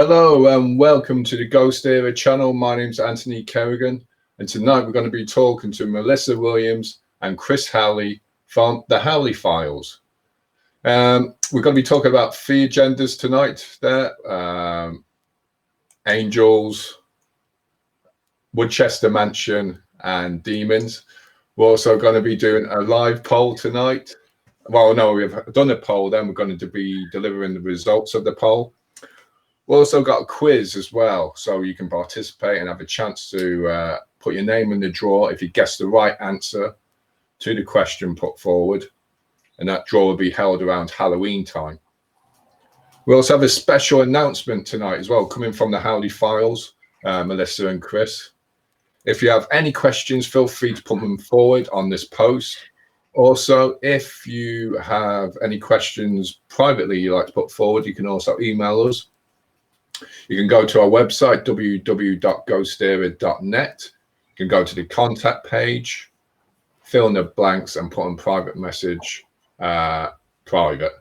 Hello and welcome to the GhostÉire channel. My name's Anthony Kerrigan, and tonight we're going to be talking to Melissa Williams and Chris Howley from the Howley Files. We're going to be talking about 3 agendas tonight there. Angels, Woodchester Mansion and demons. We're also going to be doing a live poll tonight. Well, no, we've done a poll, then we're going to be delivering the results of the poll. We've also got a quiz as well, so you can participate and have a chance to put your name in the draw if you guess the right answer to the question put forward. And that draw will be held around Halloween time. We also have a special announcement tonight as well, coming from the Howley Files, Melissa and Chris. If you have any questions, feel free to put them forward on this post. Also, if you have any questions privately you'd like to put forward, you can also email us. You can go to our website, www.ghostére.net. You can go to the contact page, fill in the blanks and put in private message, private.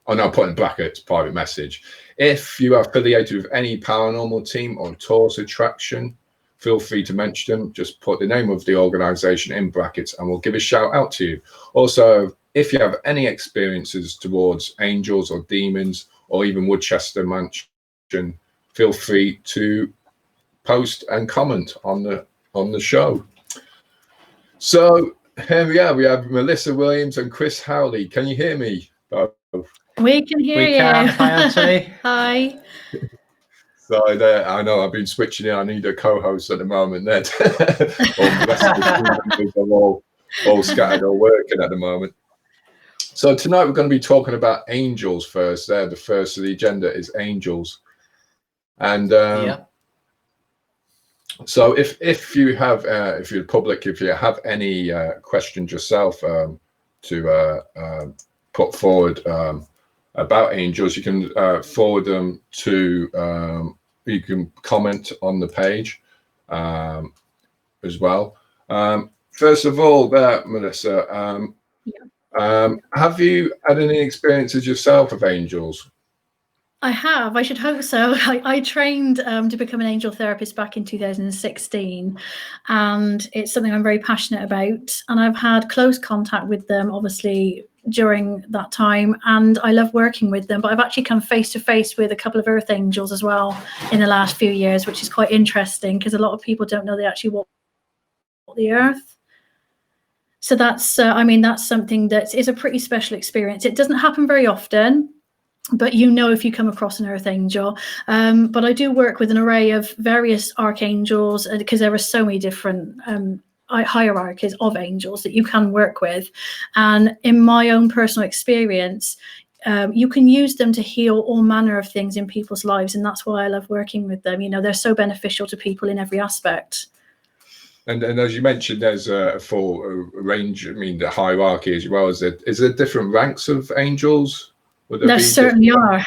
Oh no, put in brackets, private message. If you are affiliated with any paranormal team or tourist attraction, feel free to mention them. Just put the name of the organization in brackets and we'll give a shout out to you. Also, if you have any experiences towards angels or demons or even Woodchester Mansion, feel free to post and comment on the show. So here we are. We have Melissa Williams and Chris Howley. Can you hear me both? We can hear you. Can. Hi, Anthony. Hi. So there, I know I've been switching in. I need a co-host at the moment. That all scattered or working at the moment. So tonight we're going to be talking about angels first. There, the first of the agenda is angels. And so if you have if you're public, if you have any questions yourself to put forward about angels, you can forward them to you can comment on the page as well. First of all, Melissa, have you had any experiences yourself of angels? I have. I should hope so. I trained to become an angel therapist back in 2016, and it's something I'm very passionate about. And I've had close contact with them, obviously, during that time, and I love working with them. But I've actually come face to face with a couple of earth angels as well in the last few years, which is quite interesting because a lot of people don't know they actually walk the earth. So that's, I mean, that's something that is a pretty special experience. It doesn't happen very often, but you know if you come across an earth angel. But I do work with an array of various archangels because there are so many different hierarchies of angels that you can work with. And in my own personal experience, you can use them to heal all manner of things in people's lives. And that's why I love working with them. You know, they're so beneficial to people in every aspect. And as you mentioned, there's a full range. I mean, the hierarchy as well. Is there different ranks of angels? There certainly are.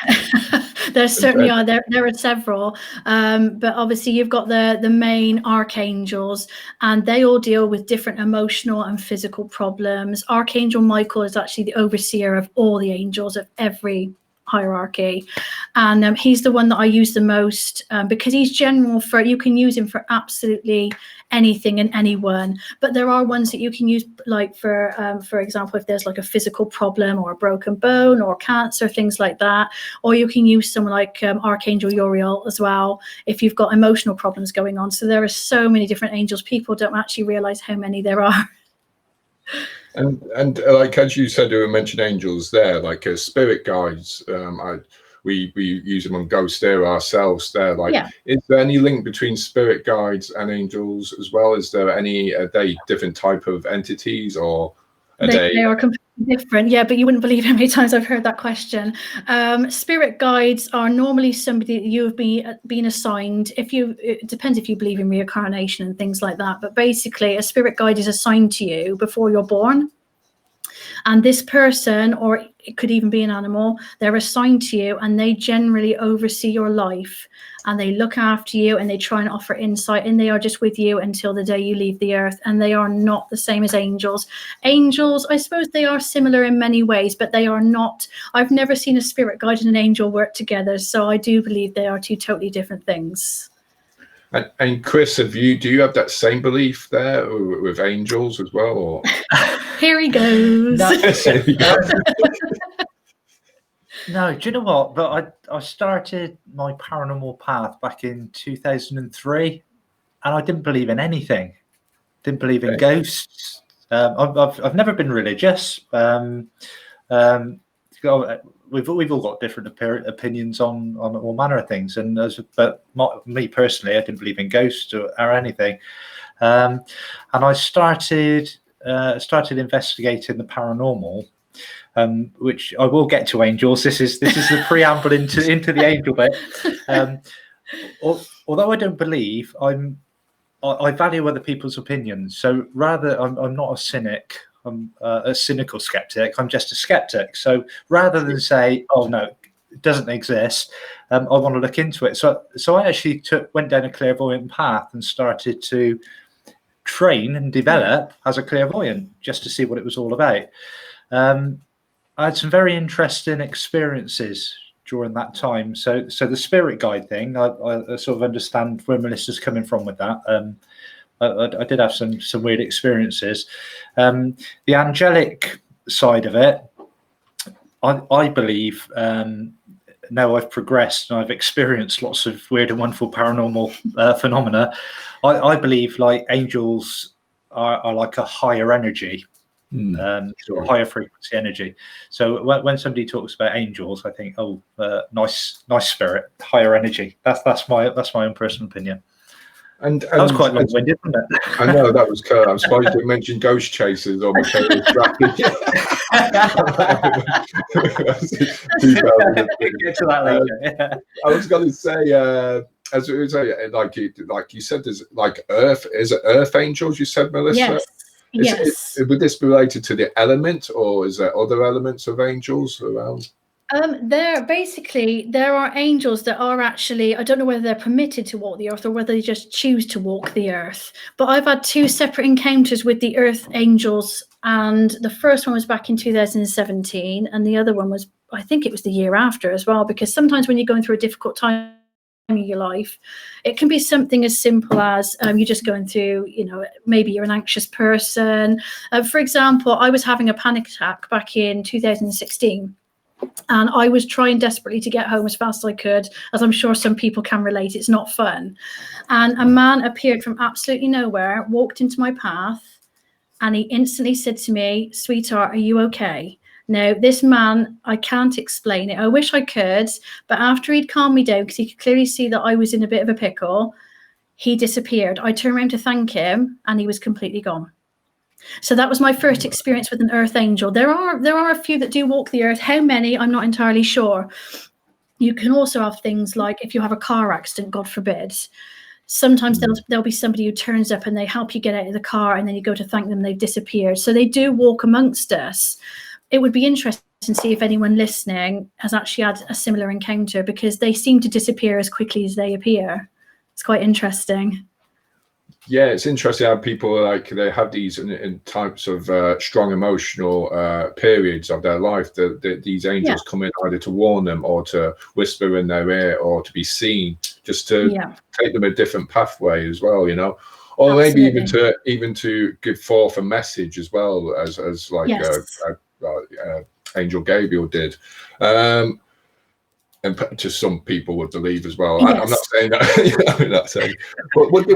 There certainly are. There are several, but obviously you've got the main archangels, and they all deal with different emotional and physical problems. Archangel Michael is actually the overseer of all the angels of every hierarchy, and he's the one that I use the most because he's general. For you can use him for absolutely anything and anyone, but there are ones that you can use, like for example, if there's like a physical problem or a broken bone or cancer, things like that. Or you can use someone like Archangel Uriel as well if you've got emotional problems going on. So there are so many different angels. People don't actually realize how many there are. And like as you said, you mentioned angels there, like spirit guides. We use them on GhostÉire ourselves there. Like, is there any link between spirit guides and angels as well? Is there any, are they different type of entities, or they are completely different? Yeah, but you wouldn't believe how many times I've heard that question. Spirit guides are normally somebody that you've been assigned. It depends if you believe in reincarnation and things like that. But basically, a spirit guide is assigned to you before you're born. And this person, or it could even be an animal, they're assigned to you, and they generally oversee your life, and they look after you, and they try and offer insight, and they are just with you until the day you leave the earth. And they are not the same as angels. Angels, I suppose they are similar in many ways, but they are not. I've never seen a spirit guide and an angel work together, so I do believe they are two totally different things. And Chris, do you have that same belief there with angels as well? Or? Here he goes. No, do you know what? But I started my paranormal path back in 2003, and I didn't believe in anything. Didn't believe in ghosts. I've never been religious. We've all got different opinions on all manner of things, but me personally, I didn't believe in ghosts or anything. And I started investigating the paranormal. Which I will get to angels. This is the preamble into the angel bit. Although I don't believe, I value other people's opinions. So rather, I'm not a cynic. I'm a cynical skeptic. I'm just a skeptic. So rather than say, "Oh no, it doesn't exist," I want to look into it. So I actually went down a clairvoyant path and started to train and develop as a clairvoyant, just to see what it was all about. I had some very interesting experiences during that time. So the spirit guide thing, I sort of understand where Melissa's coming from with that. I did have some weird experiences. The angelic side of it, I believe, now I've progressed and I've experienced lots of weird and wonderful paranormal phenomena. I believe like angels are like a higher energy. Sort of higher frequency energy. So when somebody talks about angels, I think, nice spirit, higher energy. That's my own personal opinion. And that was quite long-winded, wasn't it? I know, that was cool. I'm surprised you mentioned ghost chasers or material tracking. Get to that later. I was going to say, as we say, like you said, there's like Earth. Is it Earth angels? You said, Melissa. Yes. Would this be related to the element, or is there other elements of angels around? There are angels that are actually, I don't know whether they're permitted to walk the earth or whether they just choose to walk the earth. But I've had two separate encounters with the earth angels, and the first one was back in 2017, and the other one was, I think it was the year after as well, because sometimes when you're going through a difficult time in your life, it can be something as simple as you're just going through, maybe you're an anxious person. For example, I was having a panic attack back in 2016, and I was trying desperately to get home as fast as I could, as I'm sure some people can relate. It's not fun. And a man appeared from absolutely nowhere, walked into my path, and he instantly said to me, "Sweetheart, are you okay?" Now, this man, I can't explain it. I wish I could, but after he'd calmed me down, because he could clearly see that I was in a bit of a pickle, he disappeared. I turned around to thank him, and he was completely gone. So that was my first experience with an earth angel. There are a few that do walk the earth. How many? I'm not entirely sure. You can also have things like if you have a car accident, God forbid. Sometimes there'll be somebody who turns up and they help you get out of the car, and then you go to thank them, they've disappeared. So they do walk amongst us. It would be interesting to see if anyone listening has actually had a similar encounter, because they seem to disappear as quickly as they appear. It's quite interesting. Yeah, it's interesting how people they have these in types of strong emotional periods of their life. These angels come in either to warn them or to whisper in their ear or to be seen, just to take them a different pathway as well, or maybe even to give forth a message as well, as Angel Gabriel did. And to some people would believe as well. Yes. I'm not saying that. I'm not saying. But what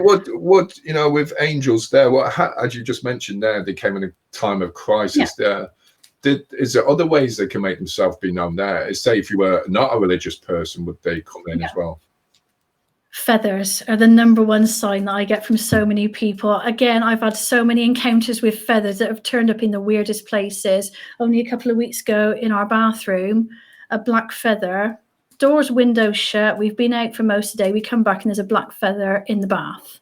with angels there? As you just mentioned there, they came in a time of crisis. There, is there other ways they can make themselves be known there? Say if you were not a religious person, would they come in as well? Feathers are the number one sign that I get from so many people. Again, I've had so many encounters with feathers that have turned up in the weirdest places. Only a couple of weeks ago in our bathroom, a black feather. Doors, windows shut. We've been out for most of the day. We come back and there's a black feather in the bath.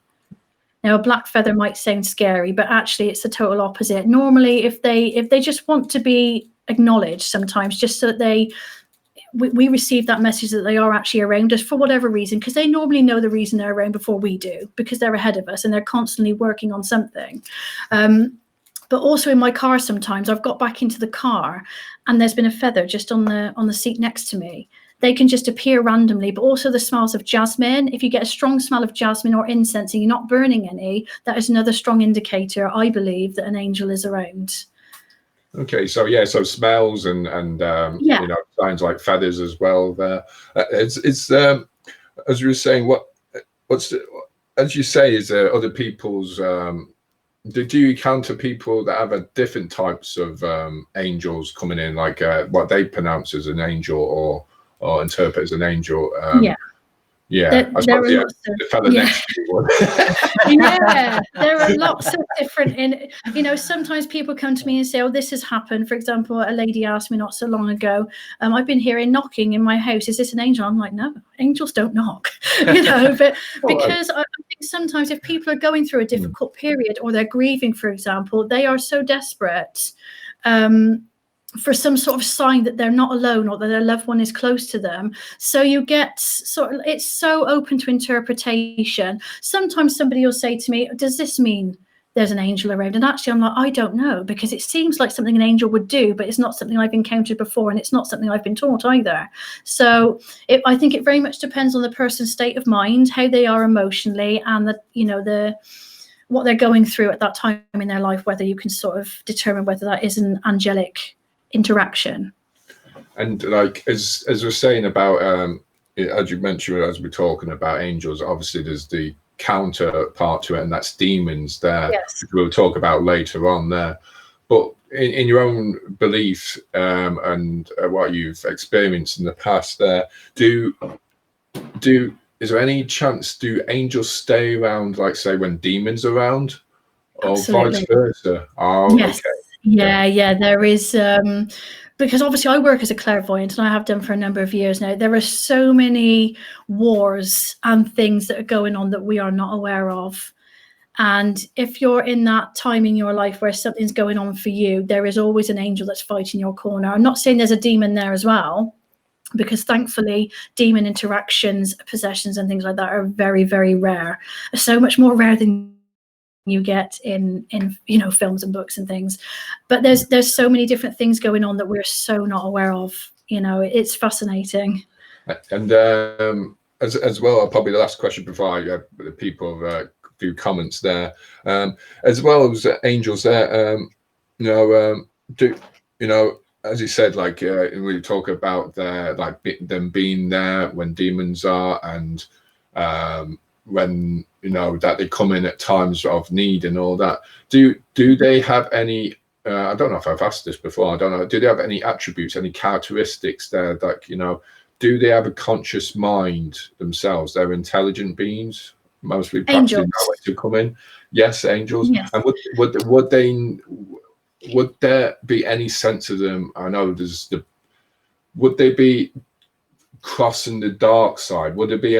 Now, a black feather might sound scary, but actually it's the total opposite. Normally, if they just want to be acknowledged sometimes, just so that we receive that message that they are actually around us for whatever reason, because they normally know the reason they're around before we do, because they're ahead of us and they're constantly working on something. But also in my car, sometimes I've got back into the car and there's been a feather just on the seat next to me. They can just appear randomly, but also the smells of jasmine. If you get a strong smell of jasmine or incense and you're not burning any, that is another strong indicator, I believe, that an angel is around. Okay, so so smells and you know, sounds like feathers as well. There, it's as you were saying, as you say, is there other people's? Do you encounter people that have a different types of angels coming in, like what they pronounce as an angel or interpret as an angel? I suppose, the fella next to you. There are lots of different, you know, sometimes people come to me and say, oh, this has happened. For example, a lady asked me not so long ago, I've been hearing knocking in my house. Is this an angel? I'm like, no, angels don't knock, you know, but because I think sometimes if people are going through a difficult period or they're grieving, for example, they are so desperate for some sort of sign that they're not alone or that their loved one is close to them. So you get it's so open to interpretation. Sometimes somebody will say to me, does this mean there's an angel around? And actually I'm like, I don't know, because it seems like something an angel would do, but it's not something I've encountered before, and it's not something I've been taught either. So I think it very much depends on the person's state of mind, how they are emotionally, and what they're going through at that time in their life, whether you can sort of determine whether that is an angelic interaction. And like as we're saying about as you mentioned, as we're talking about angels, obviously there's the counterpart to it, and that's demons there. Yes. We'll talk about later on there. But in your own belief and what you've experienced in the past there, is there any chance do angels stay around, like say when demons are around, or Absolutely. vice versa? Oh, yes. okay. Yeah, there is, because obviously I work as a clairvoyant, and I have done for a number of years now. There are so many wars and things that are going on that we are not aware of. And if you're in that time in your life where something's going on for you, there is always an angel that's fighting your corner. I'm not saying there's a demon there as well, because thankfully demon interactions, possessions and things like that are very, very rare. So much more rare than you get in you know, films and books and things. But there's so many different things going on that we're so not aware of. You know, it's fascinating. And as well, probably the last question before I have the people a few comments there, as well as angels there, do you know, as you said, like we talk about them being there when demons are, and when you know that they come in at times of need and all that. Do they have any? I don't know if I've asked this before. I don't know. Do they have any attributes, any characteristics there? Like, you know, do they have a conscious mind themselves? They're intelligent beings, mostly perhaps in that way to come in. Yes, angels. Yes. And would there be any sense of them? I know would they be crossing the dark side? Would there be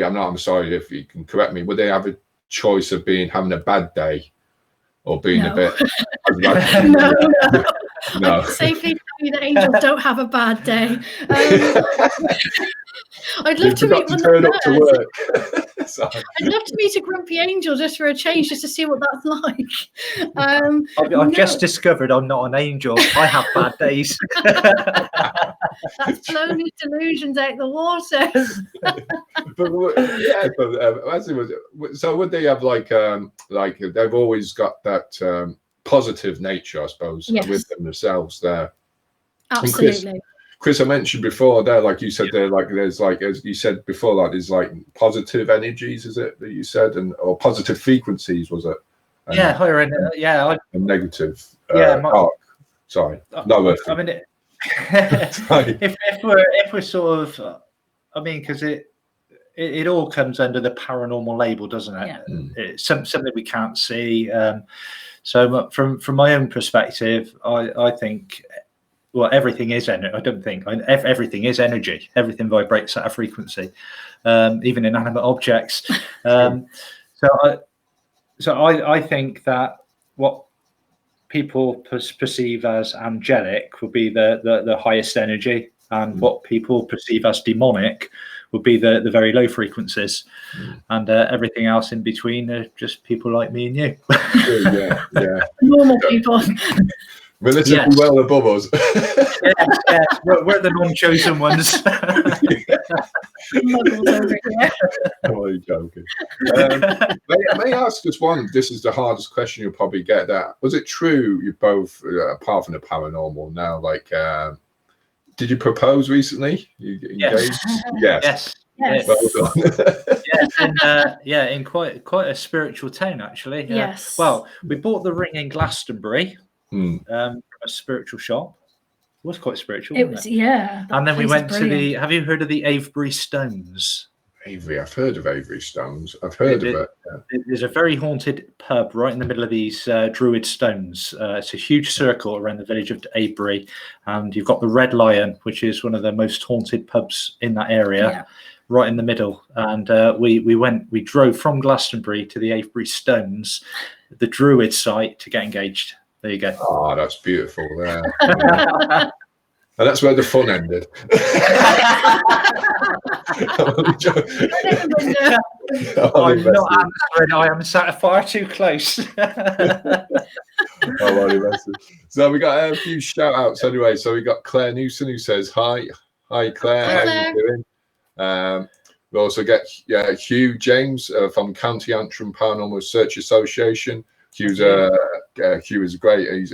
I'm sorry if you can correct me, would they have a choice of having a bad day or being a bit no. I can safely tell you that angels don't have a bad day. I'd love to meet one that does. I'd love to meet a grumpy angel just for a change, just to see what that's like. I've just discovered I'm not an angel. I have bad days. That's blown his delusions out the water. So would they have like they've always got that positive nature, I suppose, with themselves there. Absolutely. Chris, I mentioned before there, like you said, there's as you said before, like there's like positive energies, is it that you said, or positive frequencies, was it? And, higher end, and negative. Sorry, lower. I mean, if we're sort of, I mean, because it all comes under the paranormal label, doesn't it? Yeah. It's something we can't see. So from my own perspective, I think, well, everything is energy. I don't think everything is energy. Everything vibrates at a frequency, even inanimate objects. So So I think that what people perceive as angelic would be the highest energy, and what people perceive as demonic would be the very low frequencies, and everything else in between are just people like me and you. Yeah. Normal people. Relatively well above us. yes. We're the non-chosen ones. Muggles over here. Oh, you're joking. May I ask just one? This is the hardest question you'll probably get. That was it true? You both, apart from the paranormal, now did you propose recently? You engaged? Yes. Well done. In quite a spiritual tone, actually. Yes. Well, we bought the ring in Glastonbury from a spiritual shop. It was quite spiritual. It was, yeah. And then we went to the. Have you heard of the Avebury Stones? Avebury, I've heard of Avebury Stones. I've heard of it. Yeah. There's a very haunted pub right in the middle of these Druid stones. It's a huge circle around the village of Avebury, and you've got the Red Lion, which is one of the most haunted pubs in that area, right in the middle. And we drove from Glastonbury to the Avebury Stones, the Druid site, to get engaged. There you go. Oh, that's beautiful there. And that's where the fun ended. I'm not answering. I am sat far too close. So we got a few shout outs anyway. So we got Claire Newson who says hi. Hi Claire, Hi, how Claire. are you doing? We also get Hugh James from County Antrim Paranormal Research Association. Hugh is great. He's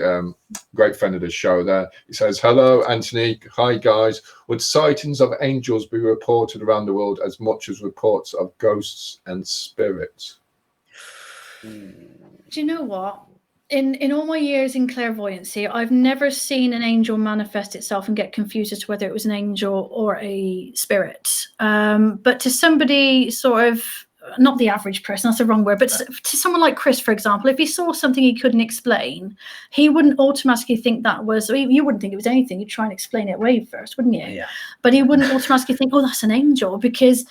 great friend of the show there. He says, hello, Anthony. Hi, guys. Would sightings of angels be reported around the world as much as reports of ghosts and spirits? Do you know what? In all my years in clairvoyancy, I've never seen an angel manifest itself and get confused as to whether it was an angel or a spirit. But to somebody sort of, not the average person, that's the wrong word, but to someone like Chris, for example, if he saw something he couldn't explain, he wouldn't automatically think that was, you wouldn't think it was anything. You'd try and explain it away first, wouldn't you? Yeah. But he wouldn't automatically think, oh, that's an angel, because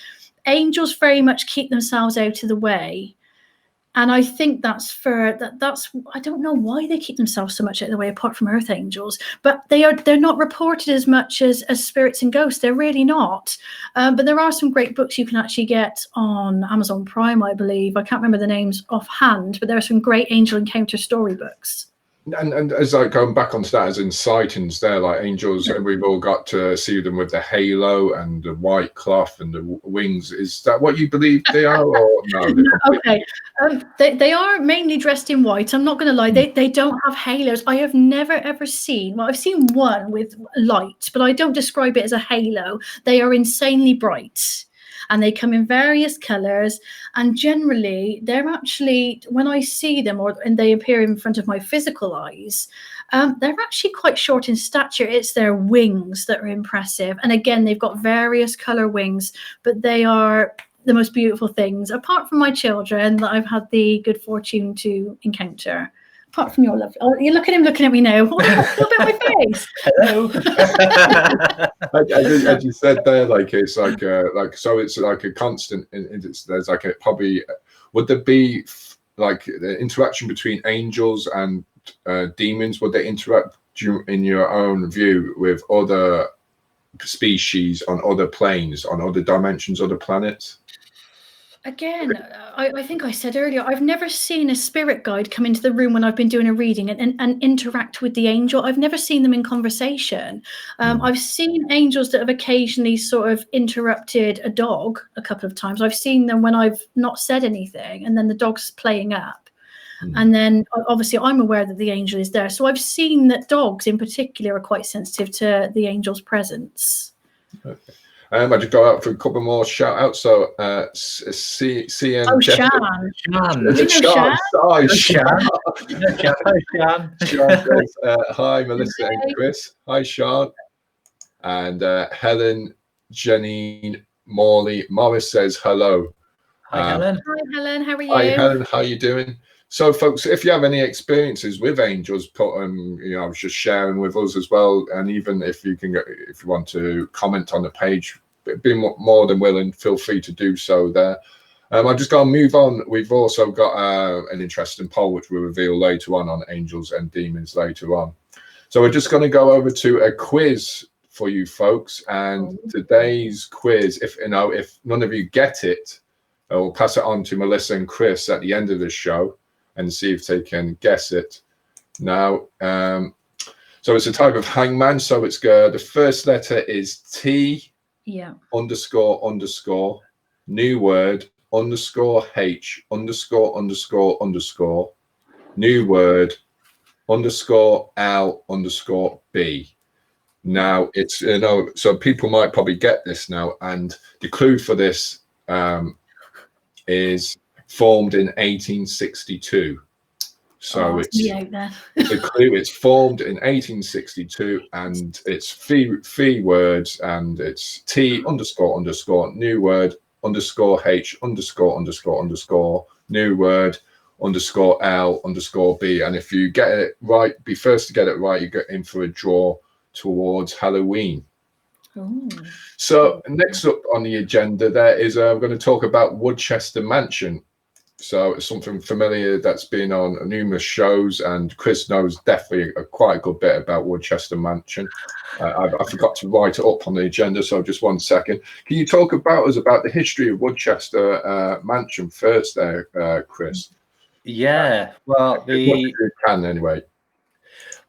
angels very much keep themselves out of the way. And I think that's I don't know why they keep themselves so much out of the way, apart from earth angels, but they're not reported as much as spirits and ghosts. They're really not. But there are some great books you can actually get on Amazon Prime, I believe. I can't remember the names offhand, but there are some great angel encounter storybooks. And as like going back onto that, as in sightings there, like angels, and we've all got to see them with the halo and the white cloth and the wings. Is that what you believe they are, or no? Okay, they are mainly dressed in white. I'm not going to lie, they don't have halos. I have never ever seen. Well, I've seen one with light, but I don't describe it as a halo. They are insanely bright. And they come in various colors, and generally they're actually, when I see them and they appear in front of my physical eyes, they're actually quite short in stature. It's their wings that are impressive, and again, they've got various color wings, but they are the most beautiful things, apart from my children that I've had the good fortune to encounter. Apart from your love, you look at him looking at me now. What about my face? Hello. As you said there, like it's like so it's like a constant. There's like a probably. Would there be like the interaction between angels and demons? Would they interact in your own view with other species on other planes, on other dimensions, other planets? Again, I think I said earlier, I've never seen a spirit guide come into the room when I've been doing a reading and interact with the angel. I've never seen them in conversation. I've seen angels that have occasionally sort of interrupted a dog a couple of times. I've seen them when I've not said anything, and then the dog's playing up. And then obviously I'm aware that the angel is there. So I've seen that dogs in particular are quite sensitive to the angel's presence. Okay. I just go out for a couple more shout outs. So, CN. Oh, Shan. Hi, Melissa and Chris. Hi, Sean. And Helen, Janine, Morley. Morris says hello. Hi, Helen. Hi, Helen. How are you? Hi, Helen. How are you doing? So, folks, if you have any experiences with angels, put I was just sharing with us as well. And even if you want to comment on the page, be more than willing, feel free to do so there. I'm just going to move on. We've also got an interesting poll, which we'll reveal later on angels and demons later on. So we're just going to go over to a quiz for you folks. And today's quiz, if none of you get it, we'll pass it on to Melissa and Chris at the end of the show and see if they can guess it. Now, so it's a type of hangman. So it's the first letter is T. Yeah. __, new word _H __, new word _L_B. Now it's so people might probably get this now, and the clue for this is formed in 1862. So it's the clue. It's formed in 1862, and it's three words, and it's T __, new word _H __, new word _L_B. And if you get it right, be first to get it right, you get in for a draw towards Halloween. Ooh. So next up on the agenda, there is we're going to talk about Woodchester Mansion. So it's something familiar that's been on numerous shows, and Chris knows definitely quite a good bit about Woodchester Mansion. I forgot to write it up on the agenda, so just 1 second. Can you talk about the history of Woodchester Mansion first there, Chris? Yeah, well, you can anyway.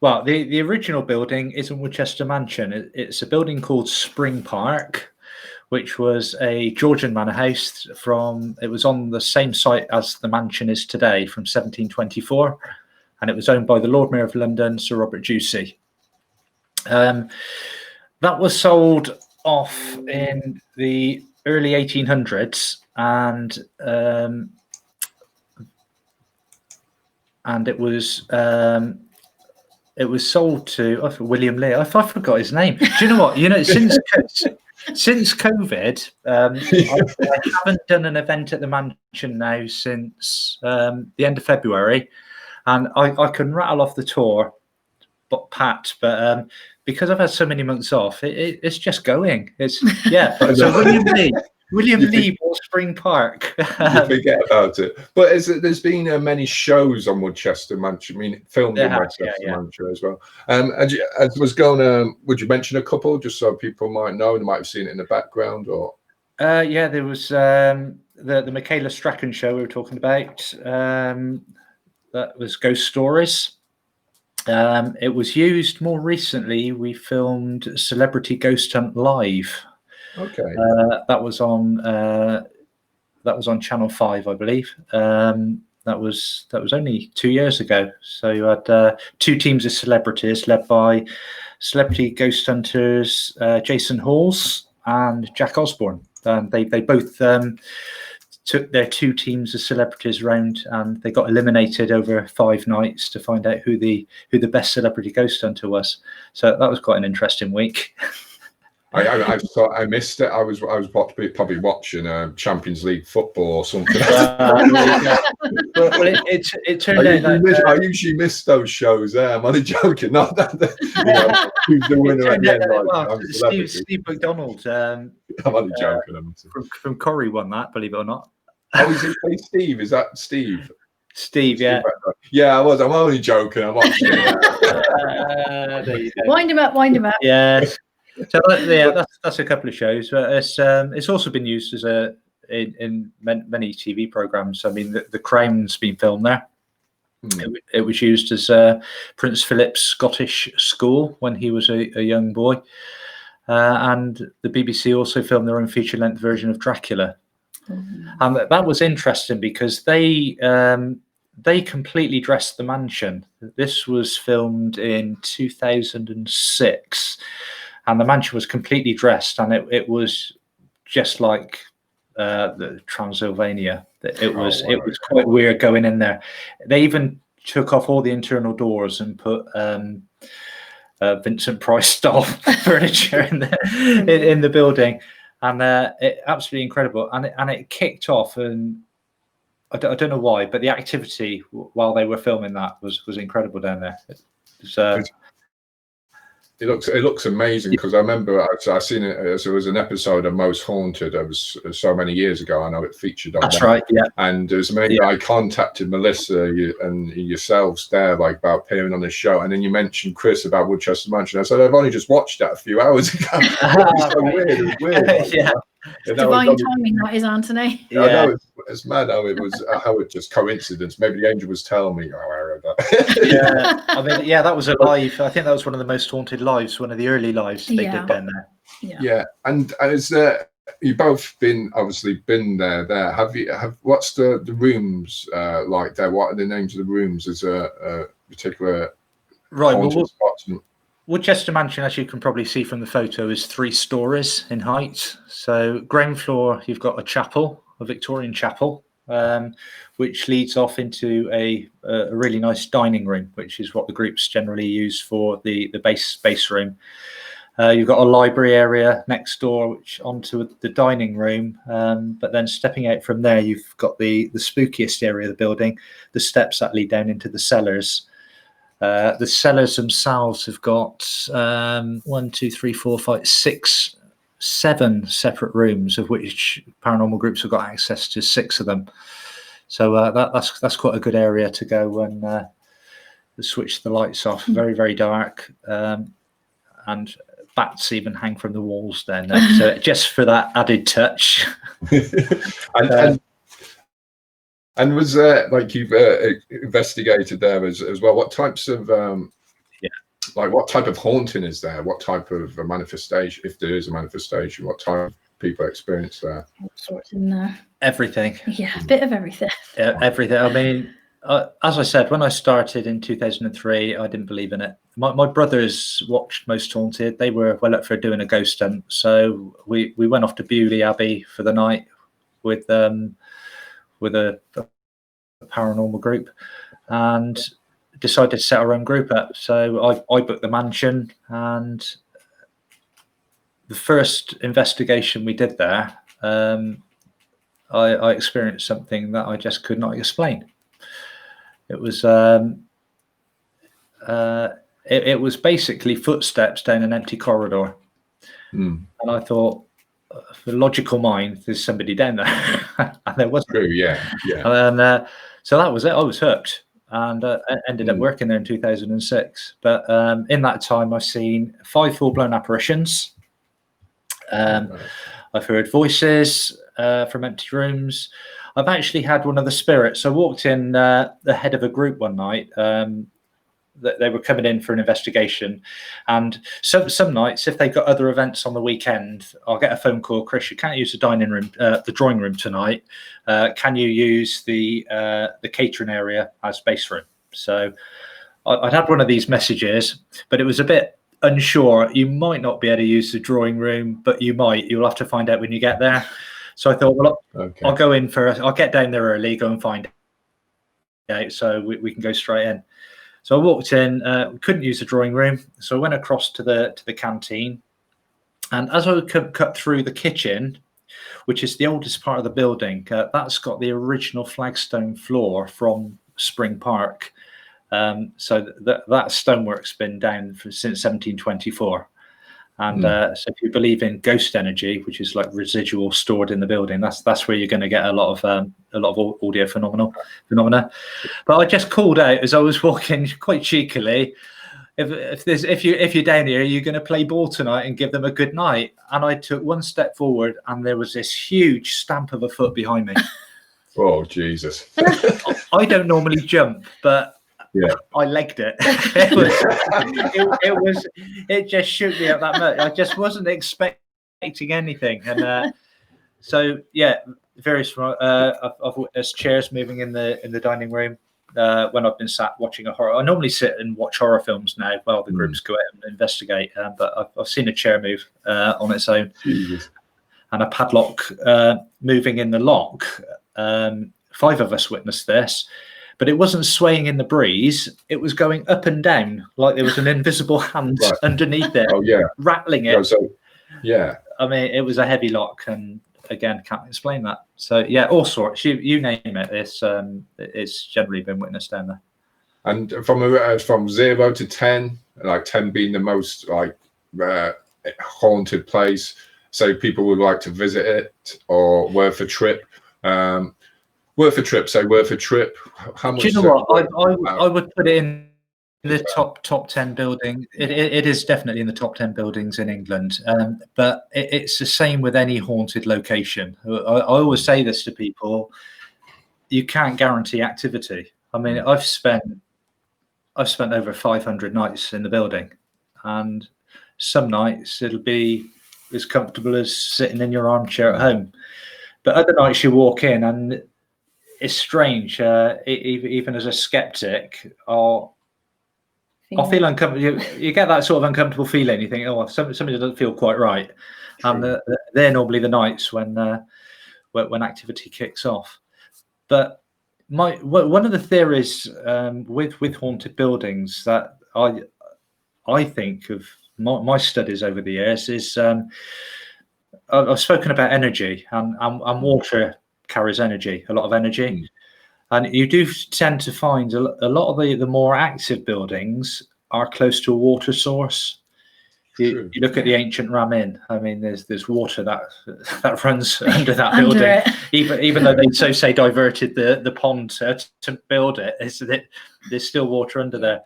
Well, the original building isn't Woodchester Mansion. It's a building called Spring Park, which was a Georgian manor house it was on the same site as the mansion is today from 1724, and it was owned by the Lord Mayor of London, Sir Robert Ducey. That was sold off in the early 1800s, and it was sold to William Lee. I forgot his name. Do you know what? Since COVID, I haven't done an event at the mansion now since the end of February, and I can rattle off the tour, but because I've had so many months off, it's just going. So William Lee bought Spring Park. You forget about it. But there's been many shows on Woodchester Mansion. I mean, filmed in Woodchester Mansion as well. Would you mention a couple just so people might know? They might have seen it in the background, or there was the Michaela Strachan show we were talking about. That was Ghost Stories. It was used more recently. We filmed Celebrity Ghost Hunt Live. Okay. That was on Channel 5, I believe. That was only 2 years ago. So you had two teams of celebrities led by celebrity ghost hunters Jason Halls and Jack Osborne. They both took their two teams of celebrities around, and they got eliminated over 5 nights to find out who the best celebrity ghost hunter was. So that was quite an interesting week. I missed it. I was probably watching Champions League football or something. It turned out that I usually miss those shows. I'm only joking. Not that who's the winner at the end. Steve McDonald. I'm only joking. From Corrie won that, believe it or not. Oh, is it Steve? Is that Steve? Steve, yeah. Yeah, I was. I'm only joking. I'm watching it. Wind him up. Yeah. So that's a couple of shows, but it's also been used as in many TV programs. I mean, the Crown's been filmed there. It was used as Prince Philip's Scottish school when he was a young boy, and the BBC also filmed their own feature-length version of Dracula, and that was interesting because they completely dressed the mansion. This was filmed in 2006. And the mansion was completely dressed, and it was just like the Transylvania. It was quite weird going in there. They even took off all the internal doors and put Vincent Price style furniture in the building, and it absolutely incredible. And it kicked off, and I don't know why, but the activity while they were filming that was incredible down there. it looks amazing, because I remember I seen it as it was an episode of Most Haunted. It was so many years ago. I know it featured on. That's there. right. Yeah. And it was amazing. Yeah. I contacted Melissa and yourselves there, like, about appearing on the show, and then you mentioned Chris about Woodchester Mansion. I said, I've only just watched that a few hours ago. It was so weird. It was weird. Like, Yeah. Divine timing, that is, Anthony. I know it's mad how it was, how it just coincidence. Maybe the angel was telling me. Oh, I heard that. Yeah, I mean, yeah, that was a live. I think that was one of the most haunted lives, one of the early lives they did down there. Yeah, and is there? You've both obviously been there. What's the rooms like there? What are the names of the rooms? Is a particular haunted spot? Woodchester Mansion, as you can probably see from the photo, is 3 stories in height. So ground floor, you've got a chapel, a Victorian chapel, which leads off into a really nice dining room, which is what the groups generally use for the base room. You've got a library area next door, which onto the dining room. But then stepping out from there, you've got the spookiest area of the building, the steps that lead down into the cellars. The cellars themselves have got 1, 2, 3, 4, 5, 6, 7 separate rooms, of which paranormal groups have got access to 6 of them. So that's quite a good area to go and switch the lights off. Very, very dark, and bats even hang from the walls down there. So just for that added touch. And was there, like, you've investigated there as well, what types of like, what type of haunting is there? What type of a manifestation, if there is a manifestation, what type of people experience there? All sorts in there. Everything. Yeah, a bit of everything. Everything. I mean, as I said, when I started in 2003, I didn't believe in it. My brothers watched Most Haunted. They were well up for doing a ghost hunt, so we went off to Bewley Abbey for the night with a paranormal group, and decided to set our own group up. So I booked the mansion, and the first investigation we did there, I experienced something that I just could not explain. It was it was basically footsteps down an empty corridor, and I thought, for logical mind, there's somebody down there, and there wasn't. True, yeah. And so that was it. I was hooked, and I ended up working there in 2006. But in that time, I've seen 5 full-blown apparitions. I've heard voices from empty rooms. I've actually had one of the spirits. I walked in the head of a group one night. They were coming in for an investigation, and some nights, if they've got other events on the weekend, I'll get a phone call. Chris, you can't use the dining room, the drawing room tonight. Can you use the catering area as base room? So I'd had one of these messages, but it was a bit unsure. You might not be able to use the drawing room, but you might. You'll have to find out when you get there. So I thought, well, I'll go in I'll get down there early, go and find out, so we can go straight in. So I walked in, couldn't use the drawing room, so I went across to the canteen, and as I would cut through the kitchen, which is the oldest part of the building, that's got the original flagstone floor from Spring Park. So that stonework's been down since 1724. And so if you believe in ghost energy, which is like residual stored in the building, that's where you're going to get a lot of audio phenomena. But I just called out as I was walking, quite cheekily, if you're down here, you're going to play ball tonight and give them a good night. And I took one step forward, and there was this huge stamp of a foot behind me. Oh, Jesus! I don't normally jump, but yeah, I legged it. It just shook me up that much. I just wasn't expecting anything, and so yeah, various. I've witnessed chairs moving in the dining room when I've been sat watching a horror. I normally sit and watch horror films now while the groups go out and investigate, but I've seen a chair move on its own. Jesus. And a padlock moving in the lock. 5 of us witnessed this. But it wasn't swaying in the breeze. It was going up and down like there was an invisible hand underneath it. Oh, yeah. Rattling it. Yeah. I mean, it was a heavy lock, and again, can't explain that. So, yeah, all sorts. You name it. It's generally been witnessed down there. And from 0 to 10, like 10 being the most like haunted place, so people would like to visit it or worth a trip. Worth a trip. Say worth a trip. How much? Do you know what? I would put it in the top 10 building. It is definitely in the top 10 buildings in England. But it's the same with any haunted location. I always say this to people: you can't guarantee activity. I mean, I've spent over 500 nights in the building, and some nights it'll be as comfortable as sitting in your armchair at home. But other nights you walk in and it's strange. Even as a skeptic, I'll feel uncomfortable. You get that sort of uncomfortable feeling. You think, oh, something doesn't feel quite right. True. And they're normally the nights when activity kicks off. But one of the theories with haunted buildings that I think of my studies over the years is I've spoken about energy, and water carries energy, a lot of energy. And you do tend to find a lot of the more active buildings are close to a water source. You look at the ancient Ram Inn. I mean, there's water that runs under that building. Even though they say diverted the pond to build it, there's still water under there.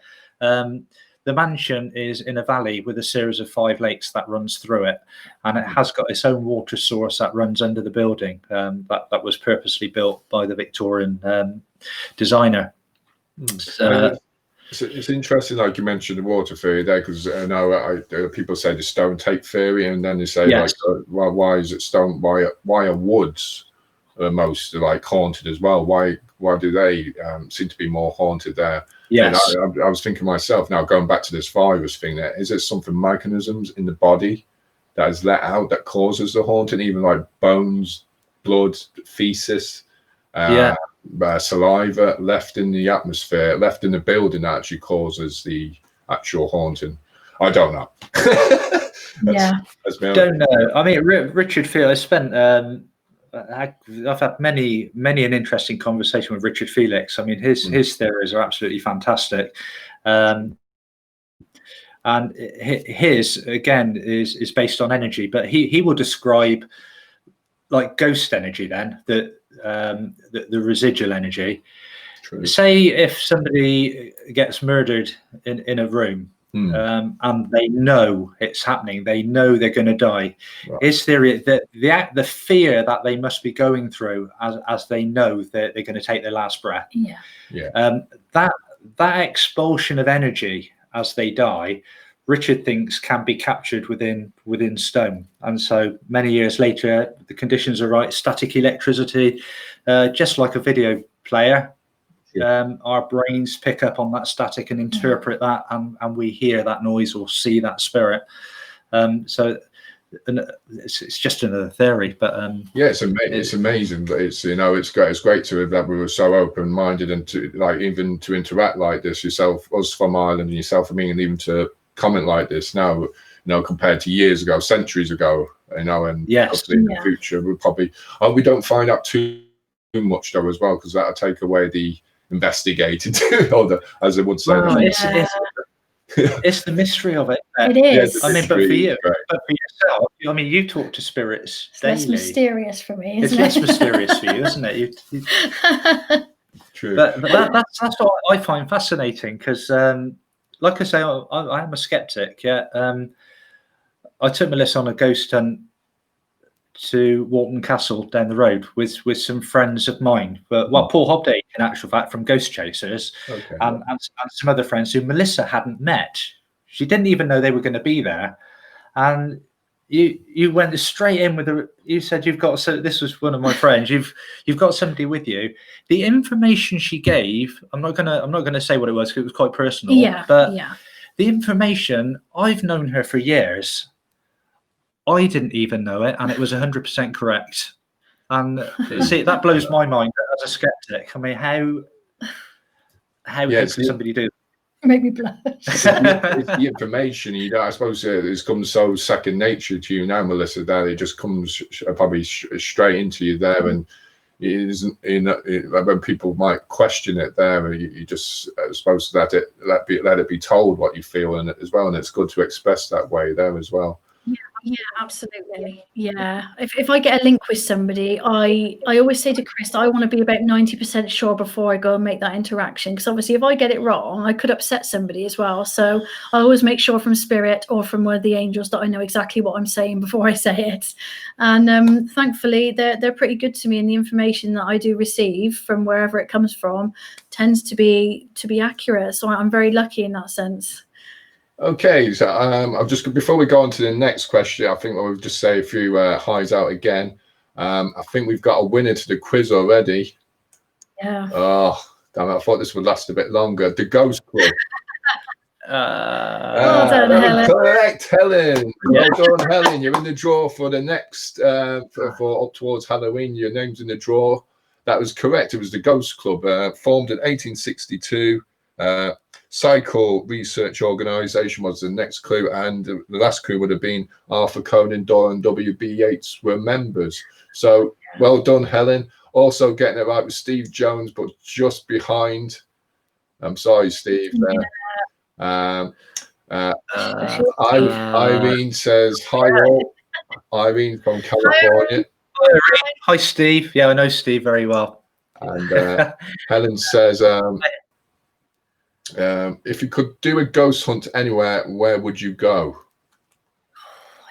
The mansion is in a valley with a series of 5 lakes that runs through it, and it has got its own water source that runs under the building. That was purposely built by the Victorian designer. It's interesting, like you mentioned the water theory there, because I know people say the stone tape theory, and then they say like, well, why is it stone? Why are woods most like haunted as well? Why do they seem to be more haunted there? Yes. And I was thinking myself now, going back to this virus thing, there is there something mechanisms in the body that is let out that causes the haunting, even like bones, blood, feces, saliva left in the atmosphere, left in the building, that actually causes the actual haunting. I don't know. Don't know. I mean, Richard Field, I spent I've had many an interesting conversation with Richard Felix. I mean, his theories are absolutely fantastic, and his again is based on energy. But he will describe like ghost energy, then the residual energy. True. Say if somebody gets murdered in a room. And they know it's happening, they know they're going to die. Right. His theory that the fear that they must be going through as they know that they're going to take their last breath. That expulsion of energy as they die, Richard thinks can be captured within stone. And so many years later, the conditions are right, static electricity, just like a video player. Our brains pick up on that static and interpret that, and we hear that noise or see that spirit. So it's just another theory, but it's amazing. But it's great to that we were so open-minded and to like even to interact like this. Yourself, us from Ireland, and yourself from England, even to comment like this now. Compared to years ago, centuries ago, and in the future, we'll probably we don't find out too much though as well, because that'll take away the investigated, as they would say. Well, it's the mystery of it. It is. I mean, but for yourself, I mean, you talk to spirits daily. It's less mysterious for me. It's less mysterious for you, isn't it? True. But that's what I find fascinating, because, like I say, I am a skeptic. I took Melissa on a ghost hunt to Walton Castle down the road with some friends of mine, but Paul Hobday, in actual fact, from Ghost Chasers, and some other friends who Melissa hadn't met. She didn't even know they were going to be there, and you went straight in with you said you've got, so this was one of my friends, you've got somebody with you. The information she gave, I'm not gonna say what it was because it was quite personal, the information, I've known her for years. I didn't even know it, and it was 100% correct. And see, that blows my mind as a skeptic. I mean, how could somebody do that? Make me blush. It's the information, I suppose it's come so second nature to you now, Melissa, that it just comes probably straight into you there. And isn't when people might question it there, you just supposed to let it be told what you feel in it as well, and it's good to express that way there as well. Yeah, absolutely. Yeah. If I get a link with somebody, I always say to Chris, I want to be about 90% sure before I go and make that interaction. Because obviously if I get it wrong, I could upset somebody as well. So I always make sure from spirit or from one of the angels that I know exactly what I'm saying before I say it. And thankfully they're pretty good to me, and the information that I do receive from wherever it comes from tends to be accurate. So I'm very lucky in that sense. Okay, so I'll just, before we go on to the next question, I think we'll just say a few highs out again. I think we've got a winner to the quiz already. Yeah. Oh, damn it, I thought this would last a bit longer. The Ghost Club. Well done, Helen. Correct, Helen. Well done, Helen. You're in the draw for the next, for up towards Halloween. Your name's in the draw. That was correct. It was the Ghost Club, formed in 1862. Cycle Research Organisation was the next clue, and the last clue would have been Arthur Conan Doyle and W.B. Yeats were members. So well done, Helen. Also getting it right with Steve Jones, but just behind. I'm sorry, Steve. Irene says hi all. Irene from California. Hi, Steve. Yeah, I know Steve very well. And Helen says, if you could do a ghost hunt anywhere, where would you go?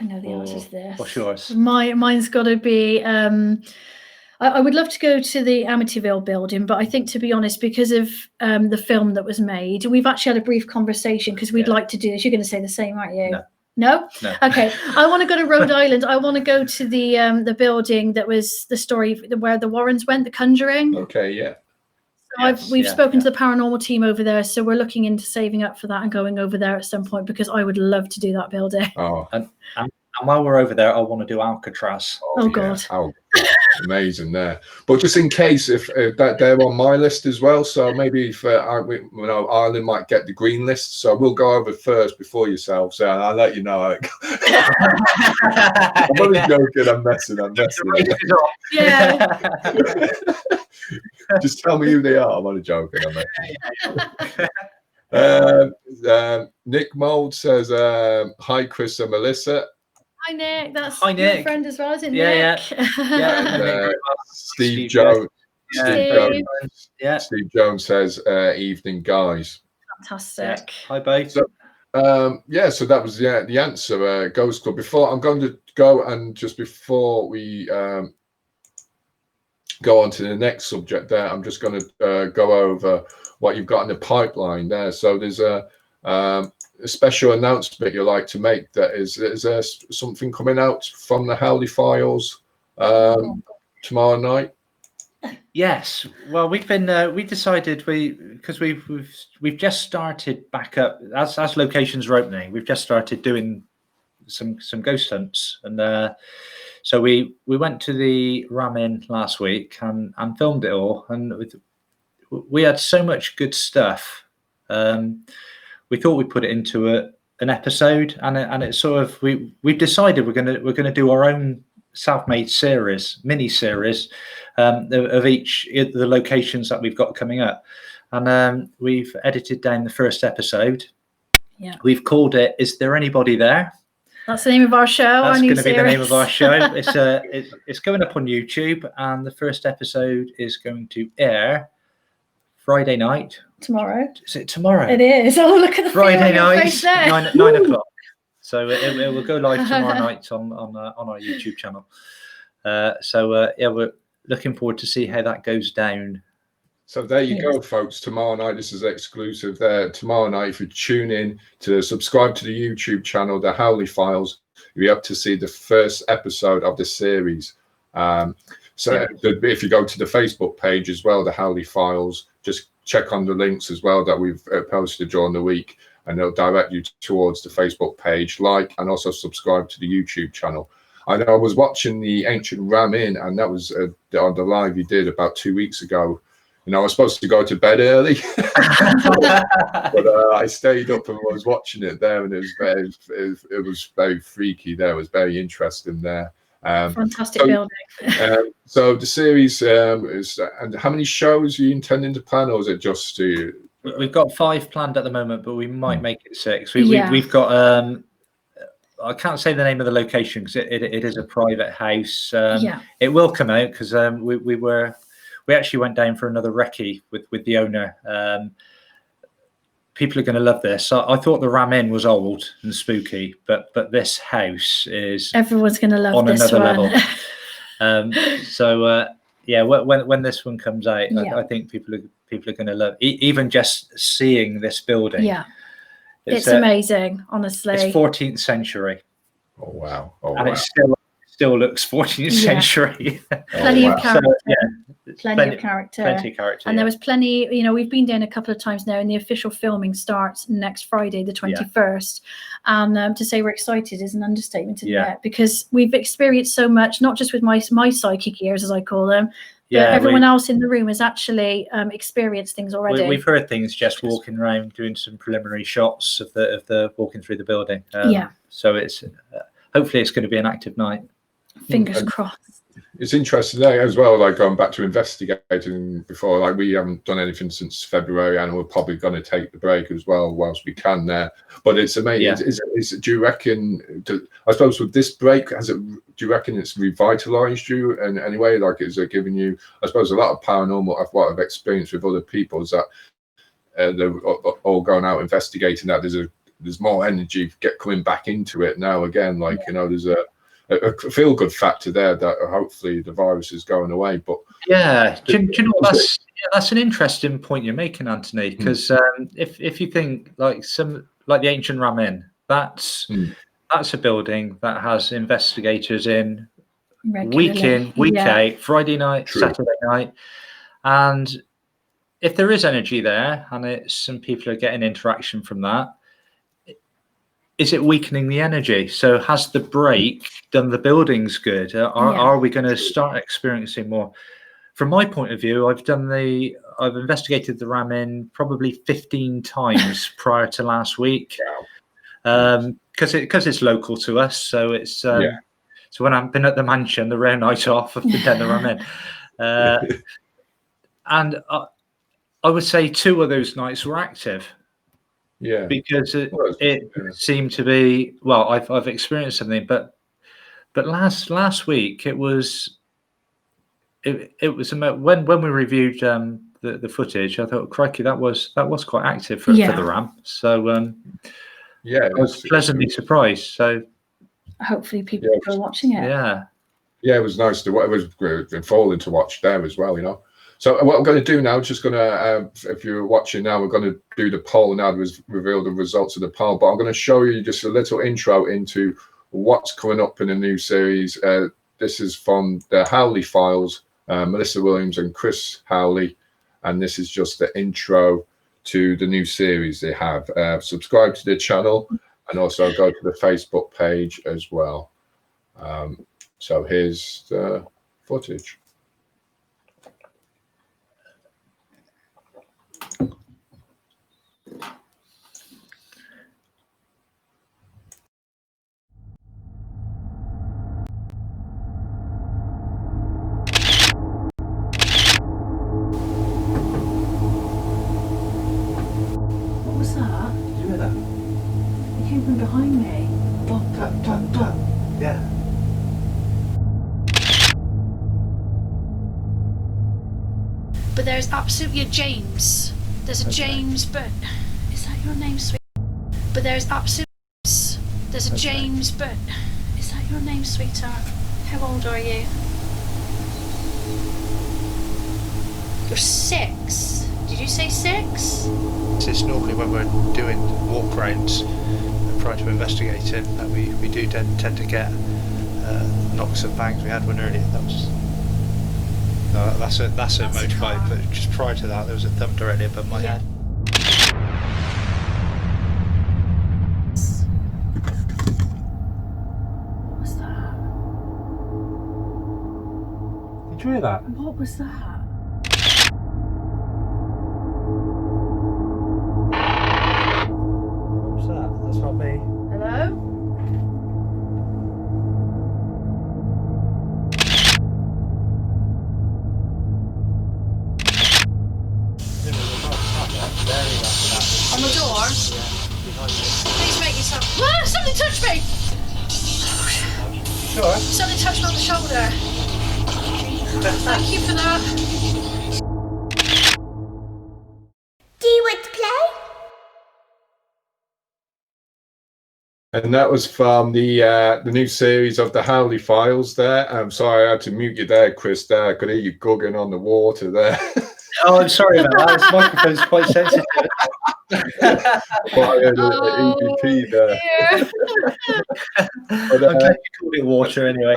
I know the answer to this. What's yours? Mine's got to be. I would love to go to the Amityville building, but I think, to be honest, because of the film that was made, we've actually had a brief conversation because we'd like to do this. You're going to say the same, aren't you? No? No. Okay. I want to go to Rhode Island. I want to go to the building that was the story where the Warrens went, The Conjuring. Okay, yeah. So we've spoken to the paranormal team over there, so we're looking into saving up for that and going over there at some point, because I would love to do that building. Oh, and while we're over there, I want to do Alcatraz. Oh God. Amazing there. But just in case, if that they're on my list as well, so maybe if Ireland might get the green list, so we'll go over first before yourself. So I'll let you know. I'm only joking. I'm messing. Yeah. Just tell me who they are. I'm only joking. I'm messing. Nick Mould says, "Hi, Chris and Melissa." Hi, Nick. That's Hi, Nick. Your friend as well, isn't Yeah, Nick? Yeah. Steve Jones. Yeah. Steve Jones says, "Evening, guys." Fantastic. Hi, babe. So, so that was the answer. Ghost Club. Before I'm going to go, and just before we go on to the next subject, there, I'm just going to go over what you've got in the pipeline there. So there's a special announcement you'd like to make. That is there something coming out from the Howley Files tomorrow night? Yes. Well, we decided because we've just started back up as locations are opening. We've just started doing some ghost hunts, and so we went to the Ram Inn last week and filmed it all, and we had so much good stuff. We thought we'd put it into an episode, and it's sort of we've decided we're gonna do our own self-made mini series of each of the locations that we've got coming up, and we've edited down the first episode. Yeah, we've called it "Is There Anybody There?" That's the name of our show. That's going to be the name of our show. It's going up on YouTube, and the first episode is going to air Friday night. Tomorrow. Is it tomorrow? It is. Oh, look at the Friday night, face there. 9 o'clock. So it will go live tomorrow night on our YouTube channel. We're looking forward to see how that goes down. So there you go, folks. Tomorrow night, this is exclusive there. Tomorrow night, if you tune in to subscribe to the YouTube channel, the Howley Files, you'll be able to see the first episode of the series. If you go to the Facebook page as well, the Howley Files, just check on the links as well that we've posted during the week, and it'll direct you towards the Facebook page. Like, and also subscribe to the YouTube channel. I know I was watching the Ancient Ram Inn, and that was on the live you did about 2 weeks ago. I was supposed to go to bed early, but I stayed up and I was watching it there, and it was very freaky there. It was very interesting there. Fantastic so, building. So the series is, and how many shows are you intending to plan, or is it just to? We've got 5 planned at the moment, but we might make it 6. We've got. I can't say the name of the location because it is a private house. It will come out because we actually went down for another recce with the owner. People are going to love this. I thought the Ram Inn was old and spooky, but this house is everyone's going to love on this another one. level. When this one comes out, I think people are going to love even just seeing this building. Yeah, it's amazing. Honestly, it's 14th century. Oh wow! And it still looks 14th century. Plenty of character. Plenty of character. And there was plenty, we've been down a couple of times now, and the official filming starts next Friday, the 21st. And to say we're excited is an understatement, isn't it? Because we've experienced so much, not just with my psychic ears, as I call them, but everyone else in the room has actually experienced things already. We've heard things just walking around, doing some preliminary shots of the walking through the building. So it's hopefully it's going to be an active night. Fingers crossed. It's interesting as well, like going back to investigating before, like we haven't done anything since February, and we're probably going to take the break as well whilst we can there. But it's amazing. Do you reckon, I suppose with this break, do you reckon it's revitalized you in any way? Like, is it giving you, I suppose, a lot of paranormal, what I've experienced with other people is that they're all going out investigating that there's more energy coming back into it now again. Like, there's a feel-good factor there that hopefully the virus is going away. But do you know what, that's an interesting point you're making, Anthony, because if you think like the ancient Ram Inn, that's a building that has investigators in regularly. Week out, Friday night, Saturday night, and if there is energy there and some people are getting interaction from that, is it weakening the energy? So has the break done the buildings good? Are we going to start experiencing more? From my point of view, I've investigated the Ram Inn probably 15 times prior to last week, because it's local to us. So it's so when I've been at the mansion, the rare night off, I've been down the Ram Inn, and I would say 2 of those nights were active. Yeah, because it seemed to be, well, I've experienced something, but last week it was when we reviewed the footage, I thought, crikey, that was quite active for the Ram. So I was pleasantly surprised. So hopefully people are watching it. Yeah, it was nice to. It was enthralling to watch there as well. So what I'm going to do now, just going to, if you're watching now, we're going to do the poll now. We've revealed the results of the poll, but I'm going to show you just a little intro into what's coming up in the new series. This is from the Howley Files, Melissa Williams and Chris Howley, and this is just the intro to the new series they have. Subscribe to the channel and also go to the Facebook page as well. So here's the footage. Behind me. Yeah. But there's absolutely a James. There's a James, but is that your name, sweet? But there's absolutely there's a James, but is that your name, sweetheart? How old are you? You're 6. Did you say 6? It's normally when we're doing walk rounds prior to investigating that we do tend to get knocks and bangs. We had one earlier. That's a motorbike, but just prior to that there was a thump directly above my head. What was that? Did you hear that? What was that? What's that? That's not me. Hello? On the door? Behind you. Please make yourself... Ah, something touched me! Sure. Something touched me on the shoulder. Thank you for that. Do you want to play? And that was from the new series of the Howley Files there. I'm sorry I had to mute you there, Chris. There, I could hear you gugging on the water there. Oh, I'm sorry about that. This microphone's quite sensitive. But I heard an EVP there. But, I'm glad you called it water anyway.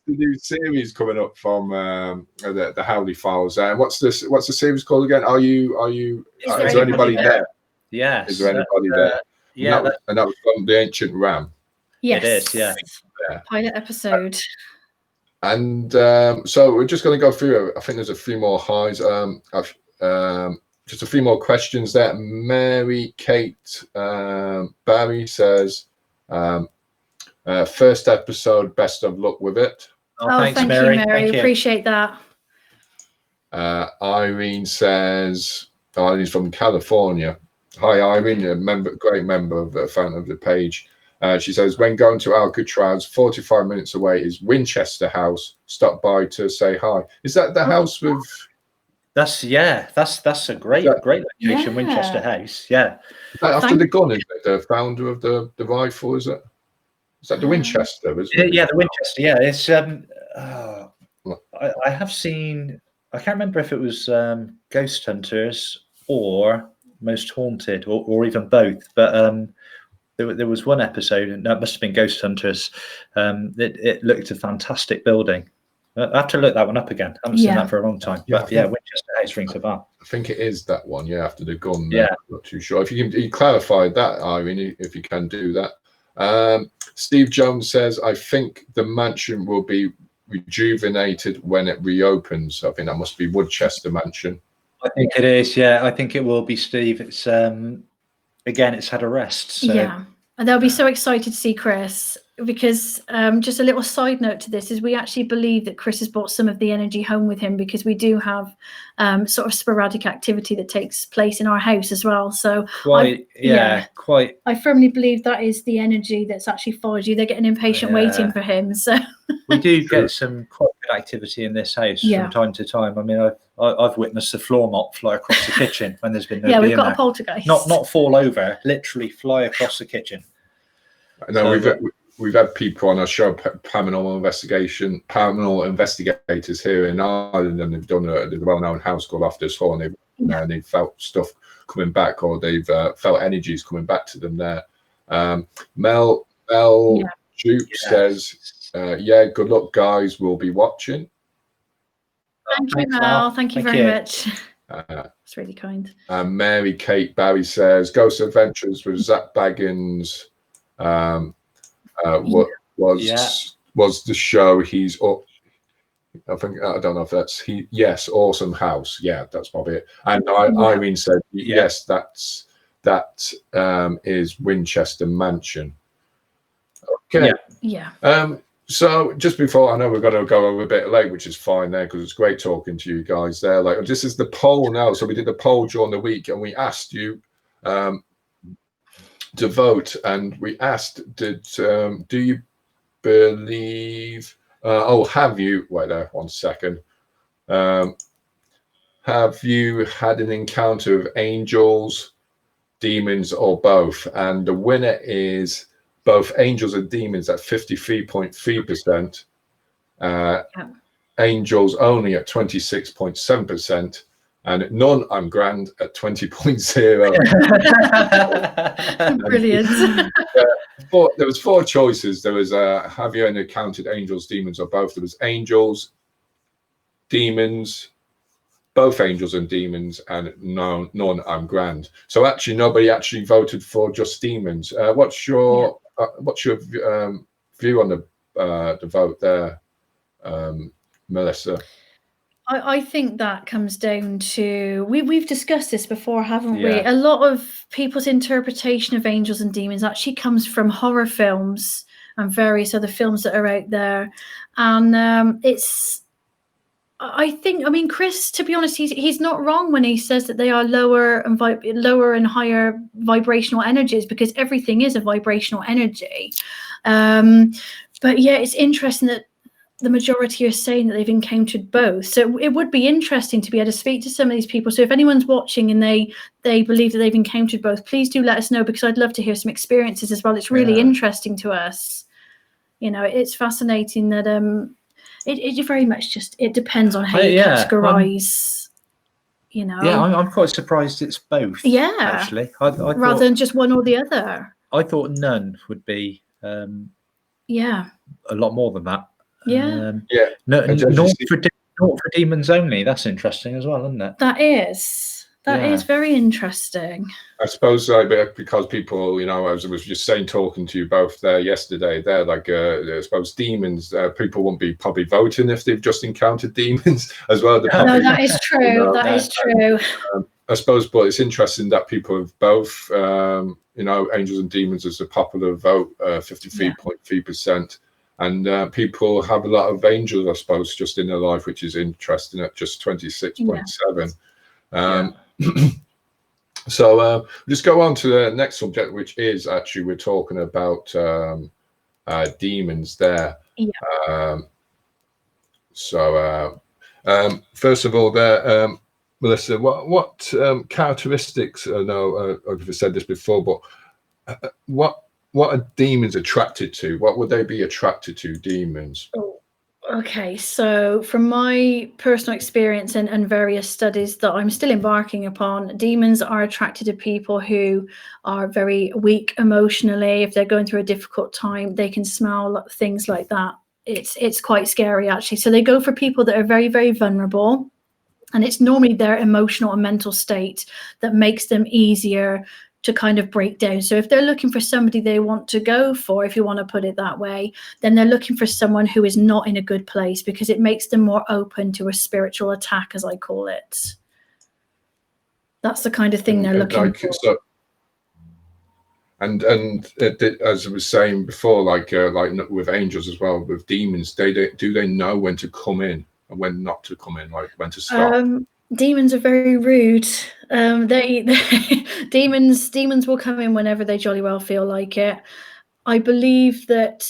the new series coming up from the Howley Files. What's the series called again? Is there anybody there? Yes. Is there anybody there? Yeah. And that was from the Ancient Ram. Yes. It is, yeah. Pilot episode. And so we're just going to go through. I think there's a few more highs. Just a few more questions there. Mary Kate Barry says, first episode, best of luck with it. Oh, thanks, thank Mary. you, Mary. Thank you. Appreciate that. Irene says, Irene's from California. Hi, Irene, great member of the fan of the page. She says, when going to Alcatraz, 45 minutes away is Winchester House. Stop by to say hi. Is that the house with? That's a great location, Yeah. Winchester House. Yeah. Is that after the gun, is it? The founder of the rifle, is it? Is that the Winchester? Isn't it? Yeah, the Winchester. Yeah, it's I have seen. I can't remember if it was Ghost Hunters or Most Haunted, or even both. But there was one episode, and that must have been Ghost Hunters. It looked a fantastic building. I have to look that one up again. I haven't seen that for a long time. Yeah, But yeah, Winchester House rings a bell. I think it is that one. Yeah, after the gun. Yeah. I'm not too sure. If you can clarify that, Irene, if you can do that. Steve Jones says, I think the mansion will be rejuvenated when it reopens. I think that must be Woodchester Mansion. I think it is. Yeah, I think it will be, Steve. It's again, it's had a rest. So. Yeah, and they'll be so excited to see Chris, because just a little side note to this is we actually believe that Chris has brought some of the energy home with him, because we do have sort of sporadic activity that takes place in our house as well. So quite. I firmly believe that is the energy that's actually followed you. They're getting impatient waiting for him. So we do get some quite good activity in this house from time to time. I mean, I've witnessed the floor mop fly across the kitchen when there's been nobody we've got in a poltergeist. Not fall over, literally fly across the kitchen. No, we've had people on our show, paranormal investigators here in Ireland, and they've done a well-known house called Loftus Hall, and they've felt stuff coming back, or they've felt energies coming back to them there. Mel Juke says, good luck, guys. We'll be watching. Thank you, Mel. Thank you very much. That's really kind. Mary Kate Barry says, Ghost Adventures with Zach Baggins was the show he's up. I don't know if that's he. Yes, awesome house. Yeah, that's probably it. And Irene said, yes, that is Winchester Mansion. Okay. Yeah. So just before, I know we're going to go over a bit late, which is fine there, because it's great talking to you guys there. Like, this is the poll now. So we did the poll during the week, and we asked you to vote, and we asked, do you believe? Have you? Wait there, 1 second. Have you had an encounter of angels, demons, or both? And the winner is both angels and demons at 53.3%. Angels only at 26.7%. And none, I'm grand at 20.0. Brilliant. There was 4 choices. There was have you encountered angels, demons, or both? There was angels, demons, both angels and demons, and none, I'm grand. So actually, nobody actually voted for just demons. What's your view on the vote there, Melissa? I think that comes down to we've discussed this before, haven't we? Yeah. A lot of people's interpretation of angels and demons actually comes from horror films and various other films that are out there, and I think, I mean, Chris, to be honest, he's not wrong when he says that they are lower and higher vibrational energies, because everything is a vibrational energy. But yeah, it's interesting that the majority are saying that they've encountered both. So it would be interesting to be able to speak to some of these people. So if anyone's watching and they believe that they've encountered both, please do let us know, because I'd love to hear some experiences as well. It's really interesting to us. You know, it's fascinating that it very much just, it depends on how you categorize, you know. Yeah, I'm quite surprised it's both. Yeah. Actually. I rather than just one or the other. I thought none would be a lot more than that. Yeah. Naught for demons only. That's interesting as well, isn't it? That is very interesting. I suppose because people, you know, as I was just saying, talking to you both there yesterday, they're like, I suppose demons, people won't be probably voting if they've just encountered demons as well. No, that is true. You know, that is true. I suppose, but it's interesting that people have both, you know, angels and demons as a popular vote, 53.3%. And people have a lot of angels, I suppose, just in their life, which is interesting at just 26.7. So we'll just go on to the next subject, which is actually we're talking about demons there. So first of all, there, Melissa, what characteristics? I know I've said this before, but what are demons attracted to? What would they be attracted to, demons? Okay, so from my personal experience and various studies that I'm still embarking upon, demons are attracted to people who are very weak emotionally. If they're going through a difficult time, they can smell things like that. It's quite scary, actually. So they go for people that are very, very vulnerable. And it's normally their emotional and mental state that makes them easier to kind of break down. So if they're looking for somebody they want to go for, if you want to put it that way, then they're looking for someone who is not in a good place, because it makes them more open to a spiritual attack, as I call it. That's the kind of thing they're looking for. So, and as I was saying before, like with angels as well, with demons, do they know when to come in and when not to come in, like when to stop? Demons are very rude. Demons will come in whenever they jolly well feel like it. I believe that,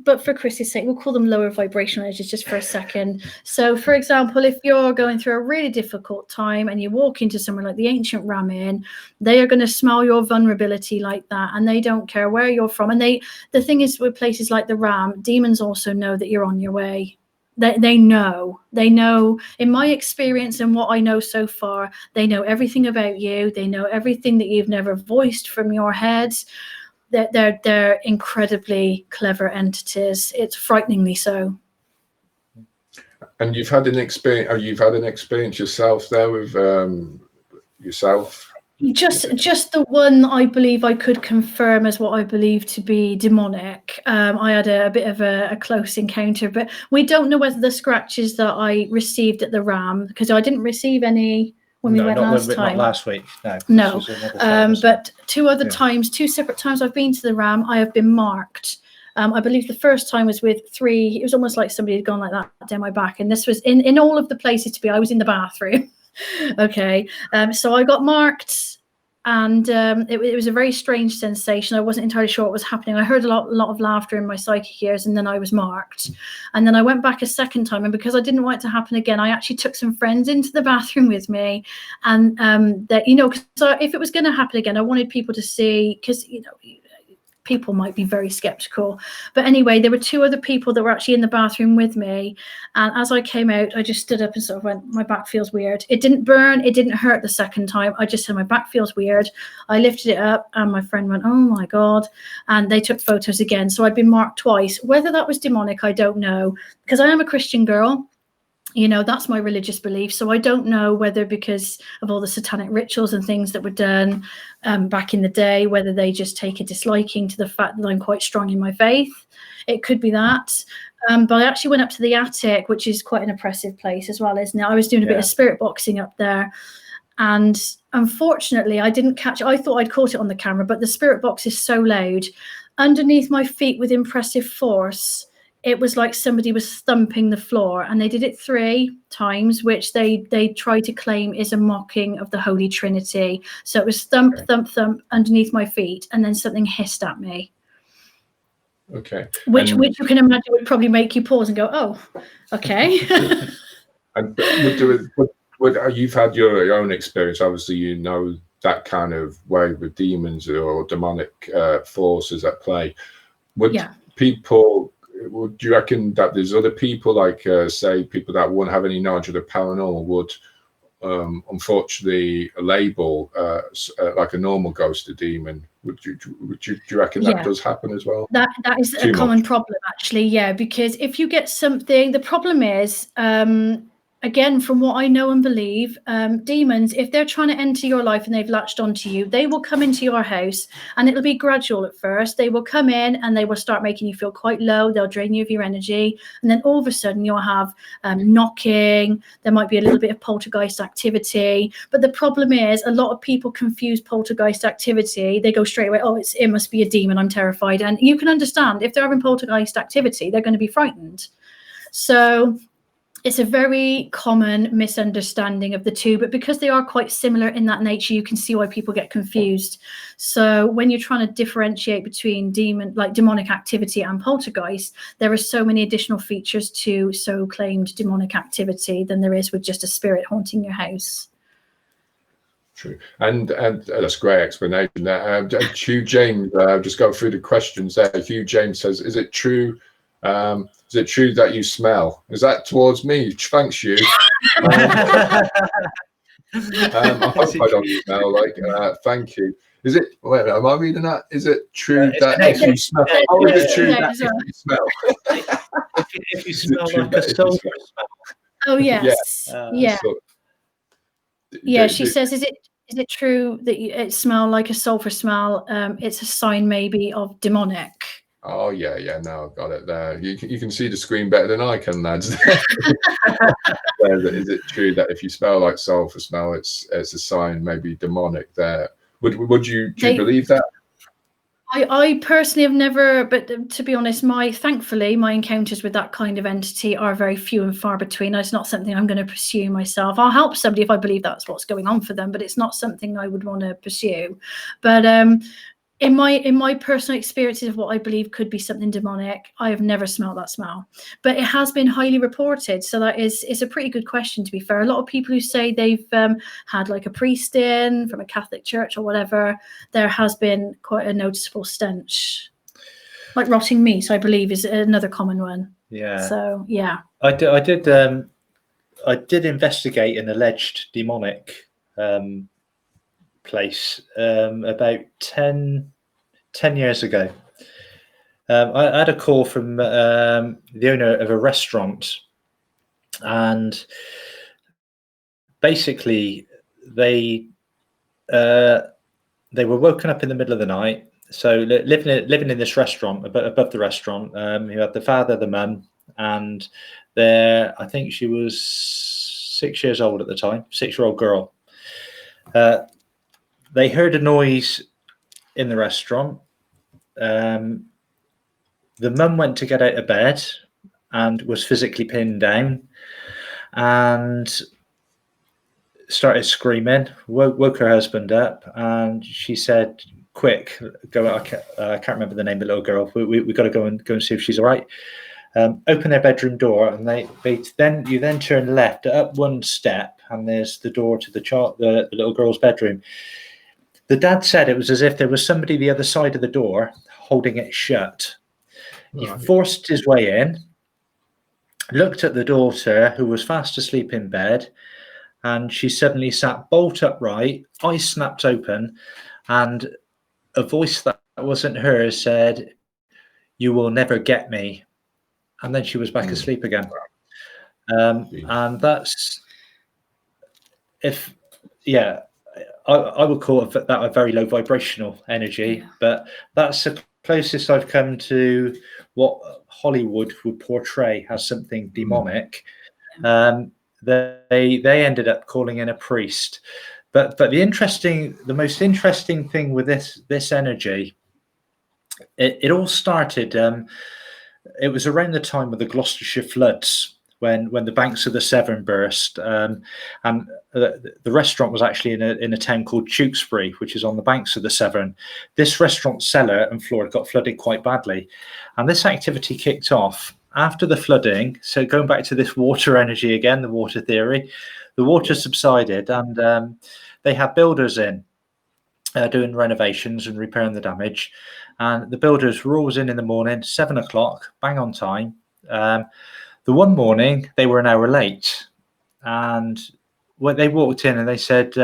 but for Chris's sake, we'll call them lower vibrational energies just for a second. So, for example, if you're going through a really difficult time and you walk into somewhere like the Ancient Ram Inn, they are going to smell your vulnerability like that, and they don't care where you're from. And the thing is, with places like the Ram, demons also know that you're on your way. They know. In my experience and what I know so far, they know everything about you. They know everything that you've never voiced from your head. They're incredibly clever entities. It's frighteningly so. And you've had an experience yourself there with yourself? Just the one I believe I could confirm as what I believe to be demonic. I had a bit of a close encounter, but we don't know whether the scratches that I received at the Ram, because I didn't receive any when we went last time. Not last week. No. But two separate times I've been to the Ram, I have been marked. I believe the first time was with 3. It was almost like somebody had gone like that down my back, and this was in all of the places to be. I was in the bathroom. Okay, so I got marked, and it was a very strange sensation. I wasn't entirely sure what was happening. I heard a lot of laughter in my psychic ears, and then I was marked. And then I went back a second time, and because I didn't want it to happen again, I actually took some friends into the bathroom with me, and that, you know, because if it was going to happen again, I wanted people to see, because, you know, people might be very skeptical. But anyway, there were 2 other people that were actually in the bathroom with me. And as I came out, I just stood up and sort of went, my back feels weird. It didn't burn. It didn't hurt the second time. I just said, my back feels weird. I lifted it up and my friend went, oh my God. And they took photos again. So I'd been marked twice. Whether that was demonic, I don't know, because I am a Christian girl. You know, that's my religious belief. So I don't know whether because of all the satanic rituals and things that were done back in the day, whether they just take a disliking to the fact that I'm quite strong in my faith. It could be that. But I actually went up to the attic, which is quite an oppressive place as well, isn't it? I was doing a bit of spirit boxing up there. And unfortunately, I thought I'd caught it on the camera, but the spirit box is so loud. Underneath my feet with impressive force it was like somebody was thumping the floor, and they did it 3 times, which they try to claim is a mocking of the Holy Trinity. So it was thump, thump, thump underneath my feet, and then something hissed at me. Okay. Which you can imagine would probably make you pause and go, oh, okay. And you've had your own experience, obviously, you know, that kind of way with demons or demonic forces at play. Would you reckon that there's other people, like say people that wouldn't have any knowledge of the paranormal, would unfortunately label like a normal ghost a demon? Do you reckon that does happen as well? That is a common problem, actually. Yeah, because if you get something, the problem is, again, from what I know and believe, demons, if they're trying to enter your life and they've latched onto you, they will come into your house, and it'll be gradual at first. They will come in and they will start making you feel quite low. They'll drain you of your energy. And then all of a sudden you'll have knocking. There might be a little bit of poltergeist activity. But the problem is a lot of people confuse poltergeist activity. They go straight away, oh, it must be a demon. I'm terrified. And you can understand, if they're having poltergeist activity, they're going to be frightened. So it's a very common misunderstanding of the two, but because they are quite similar in that nature, you can see why people get confused. So when you're trying to differentiate between demonic activity and poltergeist, there are so many additional features to so-claimed demonic activity than there is with just a spirit haunting your house. True, and that's a great explanation there. Hugh James, just go through the questions there. Hugh James says, "Is it true? Is it true that you smell?" Is that towards me? Thanks, you. I hope I don't smell like. Thank you. Is it? Wait, am I reading that? Is it true that if you smell? Oh, is it true that if you smell? If you smell like a sulfur smell. Oh yes, yeah. Yeah, she says, "Is it true that it smell like a sulfur smell? It's a sign maybe of demonic." Oh yeah, no, got it there. You can see the screen better than I can, lads. Is it true that if you smell like sulfur smell, it's a sign maybe demonic there? Do you believe that? I personally have never, but to be honest, thankfully my encounters with that kind of entity are very few and far between. It's not something I'm going to pursue myself. I'll help somebody if I believe that's what's going on for them, but it's not something I would want to pursue. But in my personal experiences of what I believe could be something demonic, I have never smelled that smell, but it has been highly reported. So it's a pretty good question, to be fair. A lot of people who say they've had like a priest in from a Catholic church or whatever, there has been quite a noticeable stench, like rotting meat, I believe, is another common one. Yeah. So yeah, I did investigate an alleged demonic place about 10 years ago. I had a call from the owner of a restaurant, and basically they were woken up in the middle of the night. So living in this restaurant, above the restaurant, who had the father, the mum, and I think she was 6 years old at the time, 6-year-old girl. They heard a noise in the restaurant. The mum went to get out of bed and was physically pinned down and started screaming, woke her husband up, and she said, "Quick, go out." I can't remember the name of the little girl. We got to go and see if she's all right. Open their bedroom door, and you then turn left up one step, and there's the door to the little girl's bedroom. The dad said it was as if there was somebody the other side of the door holding it shut. He forced his way in, looked at the daughter, who was fast asleep in bed, and she suddenly sat bolt upright, eyes snapped open, and a voice that wasn't hers said, "You will never get me." And then she was back asleep again. And that's, I would call that a very low vibrational energy, but that's the closest I've come to what Hollywood would portray as something demonic. They ended up calling in a priest, but the most interesting thing with this energy, it all started it was around the time of the Gloucestershire floods when the banks of the Severn burst, and the restaurant was actually in a town called Tewkesbury, which is on the banks of the Severn. This restaurant's cellar and floor had got flooded quite badly, and this activity kicked off after the flooding. So going back to this water energy again, the water theory, the water subsided, and they had builders in doing renovations and repairing the damage. And the builders were always in the morning, 7 o'clock, bang on time. The one morning they were an hour late, and when they walked in and they said,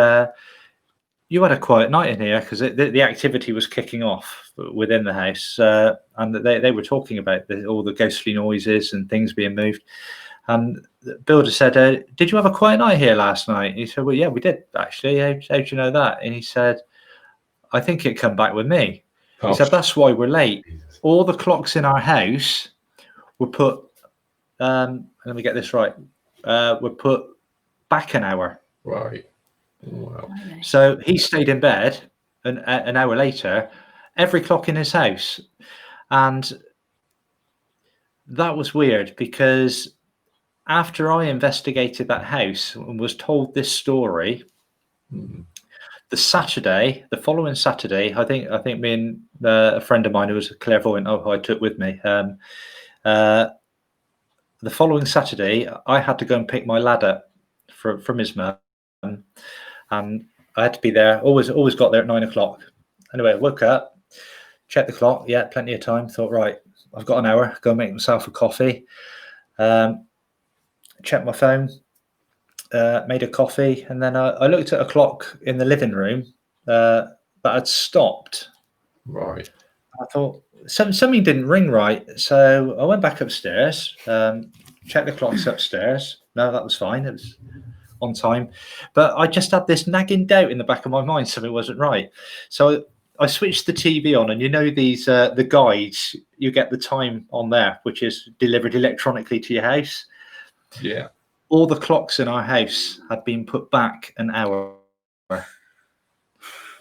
"You had a quiet night in here," because the activity was kicking off within the house, and they were talking about all the ghostly noises and things being moved. And the builder said, "Did you have a quiet night here last night?" He said, "Well, yeah, we did actually. How do you know that?" And he said, "I think it come back with me." He said, "That's why we're late. All the clocks in our house were put, let me get this right, were put back an hour." Right. Wow. So he stayed in bed an hour later, every clock in his house. And that was weird, because after I investigated that house and was told this story, the following Saturday, I think me and a friend of mine who was a clairvoyant, who I took with me, the following Saturday, I had to go and pick my lad up from his mum, and I had to be there. Always got there at 9 o'clock. Anyway, I woke up, checked the clock. Yeah, plenty of time. Thought, right, I've got an hour. Go make myself a coffee. Checked my phone. Made a coffee, and then I looked at a clock in the living room that had stopped. Right. I thought something didn't ring right, so I went back upstairs, checked the clocks upstairs. No, that was fine. It was on time, but I just had this nagging doubt in the back of my mind something wasn't right. So I switched the TV on, and these the guides, you get the time on there, which is delivered electronically to your house. Yeah. All the clocks in our house had been put back an hour.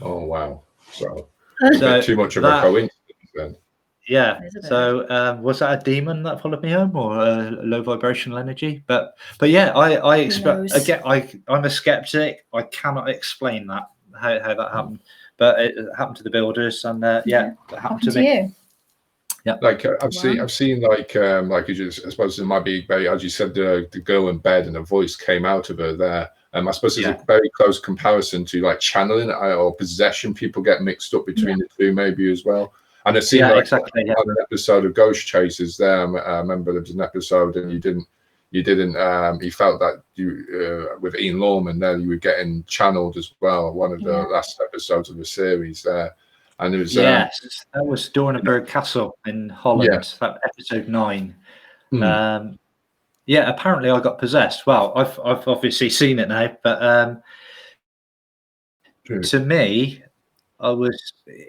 Oh wow. So a bit too much of a coincidence then. Yeah. So was that a demon that followed me home, or a low vibrational energy? But yeah, I expect again. I'm a skeptic. I cannot explain that how that happened, but it happened to the builders, and it happened to me. You. Yeah, like I've seen like you just, I suppose it might be very, as you said, the girl in bed and a voice came out of her there. I suppose there's a very close comparison to like channeling or possession. People get mixed up between the two maybe as well. And I've seen on an episode of Ghost Chasers there. I remember there was an episode, and you didn't. You felt that you with Ian Lawman there, you were getting channeled as well. One of the last episodes of the series there. And it was that was Dornenberg Castle in Holland, that episode 9. Apparently I got possessed. Well, I've obviously seen it now, but to me,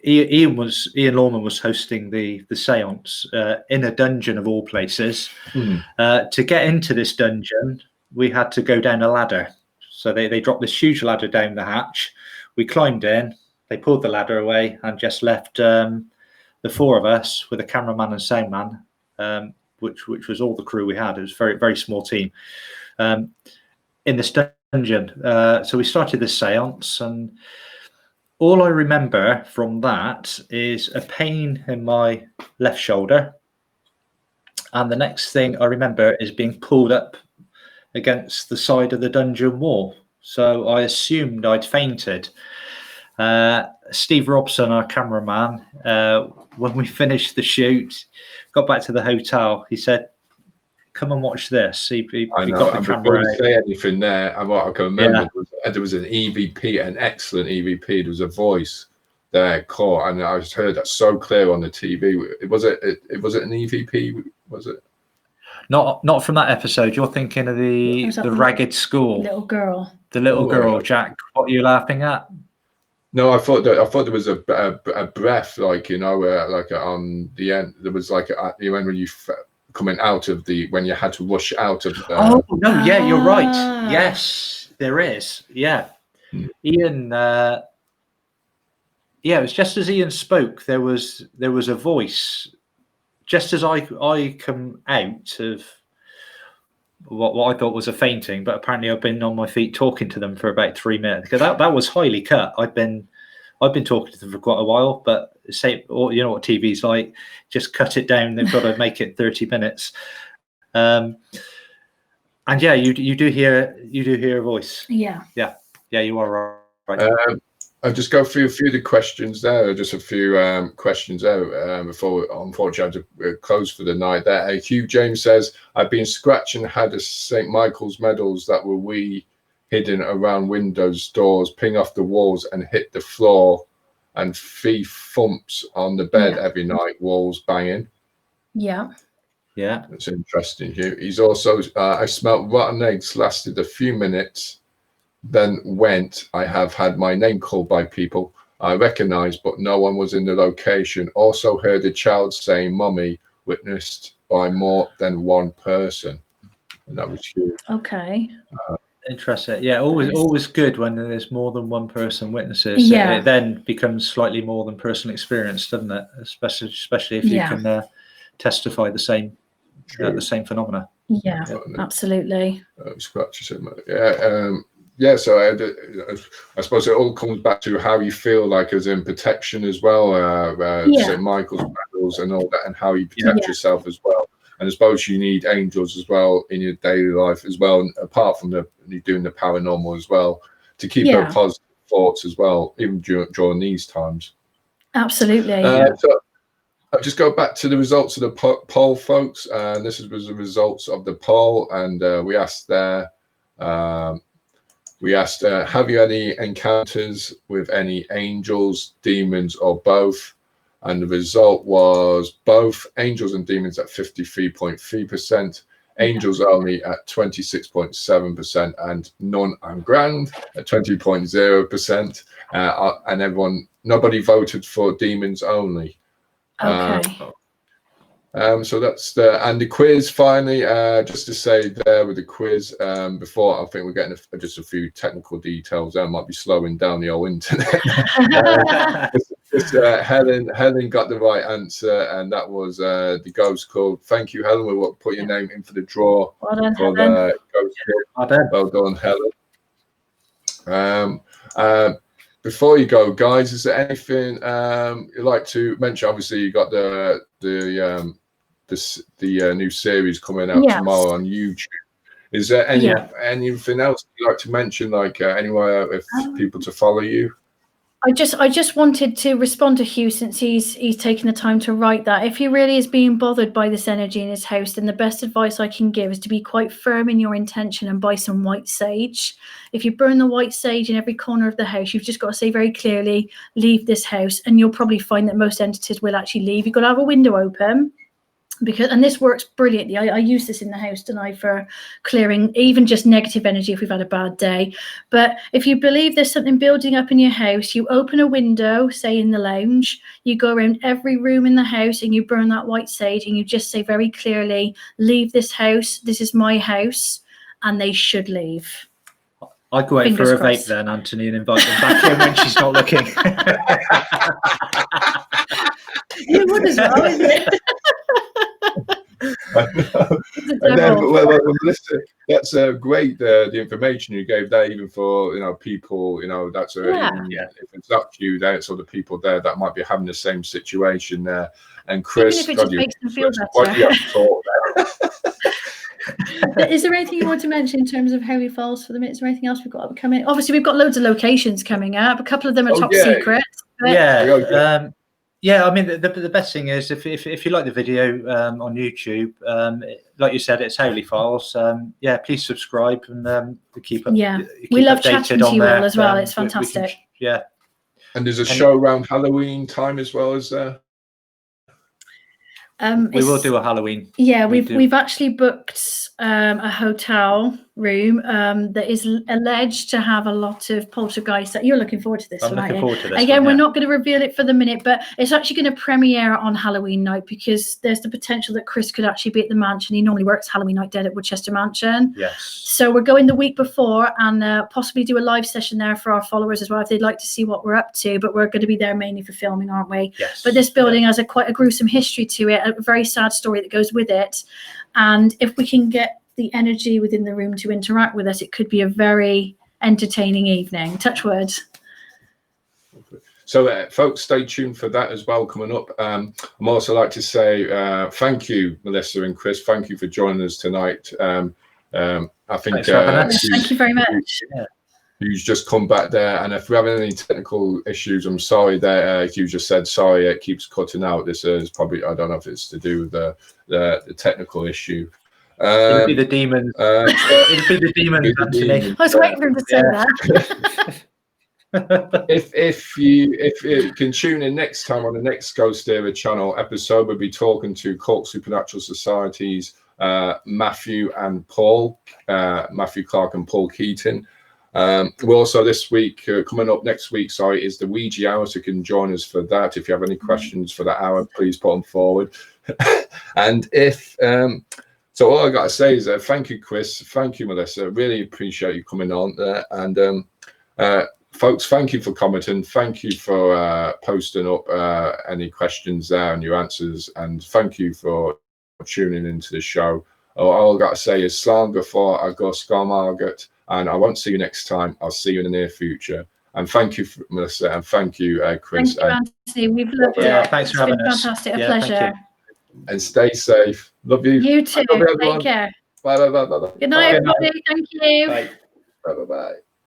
Ian Lawman was hosting the seance in a dungeon of all places. To get into this dungeon, we had to go down a ladder. So they dropped this huge ladder down the hatch. We climbed in. They pulled the ladder away and just left the 4 of us with a cameraman and sound man, which was all the crew we had. It was a very, very small team in this dungeon. So we started this seance, and all I remember from that is a pain in my left shoulder. And the next thing I remember is being pulled up against the side of the dungeon wall. So I assumed I'd fainted. Steve Robson, our cameraman, when we finished the shoot, got back to the hotel, he said, "Come and watch this." He got the camera. Before you say anything there, what I can remember there was an EVP, an excellent EVP. There was a voice there caught, and I heard that so clear on the TV. Was it an EVP? Was it? Not from that episode. You're thinking of the ragged school little girl. The little girl, Jack. What are you laughing at? No, I thought there was a breath, like like on the end. There was like when you coming out of when you had to rush out of. Oh no! Yeah, you're right. Yes, there is. Yeah, Ian. It was just as Ian spoke. There was a voice just as I come out of what I thought was a fainting, but apparently I've been on my feet talking to them for about 3 minutes, because that was highly cut. I've been talking to them for quite a while, but or you know what TV's like, just cut it down. They've got to make it 30 minutes. And yeah, you do hear a voice. Yeah, you are right. I'll just go through a few of the questions there, just a few questions out before, unfortunately, I have to close for the night there. Hugh James says, I've been scratched and had a St. Michael's medals that were hidden around windows, doors, ping off the walls and hit the floor, and thumps on the bed every night, walls banging. Yeah. That's interesting, Hugh. He's also, I smelt rotten eggs, lasted a few minutes, then went. I have had my name called by people I recognized, but no one was in the location. Also heard a child saying "Mummy," witnessed by more than one person, and that was huge. Okay. Interesting. Yeah, always good when there's more than one person witnesses. Yeah. It then becomes slightly more than personal experience, doesn't it? Especially if you can testify the same phenomena. Yeah, absolutely. Scratches him. Yeah, so I suppose it all comes back to how you feel, like as in protection as well, St. Michael's medals and all that, and how you protect yourself as well. And I suppose you need angels as well in your daily life as well, and apart from you doing the paranormal as well, to keep your positive thoughts as well, even during these times. Absolutely. So I'll just go back to the results of the poll, folks. And this was the results of the poll, and we asked there. We asked, have you any encounters with any angels, demons, or both? And the result was both, angels and demons at 53.3%, angels only at 26.7%, and none and grand at 20.0%. And nobody voted for demons only. Okay. So that's the quiz finally. Just to say there with the quiz, before I think we're getting just a few technical details. That might be slowing down the old internet. Helen got the right answer, and that was the ghost called. Thank you, Helen. We will put your name in for the draw. Well done, for Helen. the ghost. Well done, Helen. Before you go, guys, is there anything you'd like to mention? Obviously, you got the new series coming out tomorrow on YouTube. Is there anything else you'd like to mention, like anywhere if people to follow you? I just wanted to respond to Hugh, since he's taken the time to write that. If he really is being bothered by this energy in his house, then the best advice I can give is to be quite firm in your intention and buy some white sage. If you burn the white sage in every corner of the house, you've just got to say very clearly, leave this house, and you'll probably find that most entities will actually leave. You've got to have a window open. And this works brilliantly. I use this in the house tonight for clearing even just negative energy if we've had a bad day. But if you believe there's something building up in your house, you open a window, say in the lounge, you go around every room in the house and you burn that white sage, and you just say very clearly, leave this house, this is my house, and they should leave. I'd go out for a vape then, Anthony, and invite them back in when she's not looking. You would as well, isn't it? And then, listen, that's great. The information you gave there, even for people, that's if it's up to you, there, so the people there that might be having the same situation there. And Chris, even if it just makes them feel better. Is there anything you want to mention in terms of Howley Files for the minute? Is there anything else we've got upcoming? Obviously, we've got loads of locations coming up. A couple of them are top secret. But... Yeah, I mean, the best thing is if you like the video on YouTube, like you said, it's Howley Files. Please subscribe and keep up. Yeah, keep we love chatting to you all as well. It's We fantastic. can, and there's a show around Halloween time as well, as there. We will do a Halloween. Yeah, we've actually booked a hotel room that is alleged to have a lot of poltergeist. You're looking forward to this I'm one, aren't looking you? forward to this. Again, we're one, not going to reveal it for the minute, but it's actually going to premiere on Halloween night because there's the potential that Chris could actually be at the mansion. He normally works Halloween night dead at Woodchester Mansion. Yes. So we're going the week before and possibly do a live session there for our followers as well if they'd like to see what we're up to. But we're going to be there mainly for filming, aren't we? Yes. But this building has quite a gruesome history to it, a very sad story that goes with it. And if we can get the energy within the room to interact with us, it could be a very entertaining evening. Touch wood. So, folks, stay tuned for that as well coming up. I'm also like to say thank you, Melissa and Chris. Thank you for joining us tonight. I think thank you very much. Hugh's just come back there, and if we're having any technical issues, I'm sorry that Hugh just said sorry. It keeps cutting out. This is probably, I don't know if it's to do with the technical issue. It'll be the demons. It'll be the demons, Anthony. I was waiting for him to say that. if you can tune in next time on the next GhostÉire channel episode, we'll be talking to Cult Supernatural Society's Matthew and Paul, Matthew Clark and Paul Keaton. We also this week, coming up next week, is the Ouija hour, so you can join us for that. If you have any questions for that hour, please put them forward. And if so, all I got to say is thank you, Chris. Thank you, Melissa. Really appreciate you coming on there. And folks, thank you for commenting. Thank you for posting up any questions there and your answers. And thank you for tuning into the show. All I got to say is Slán for a Ghost Margaret. And I won't see you next time. I'll see you in the near future. And thank you, Melissa, and thank you, Chris. Thank you, Anthony. We've loved it. Thanks for having us. Fantastic. A pleasure. And stay safe. Love you. You too. Take care. Bye. Good night, everybody. Thank you. Bye. Bye.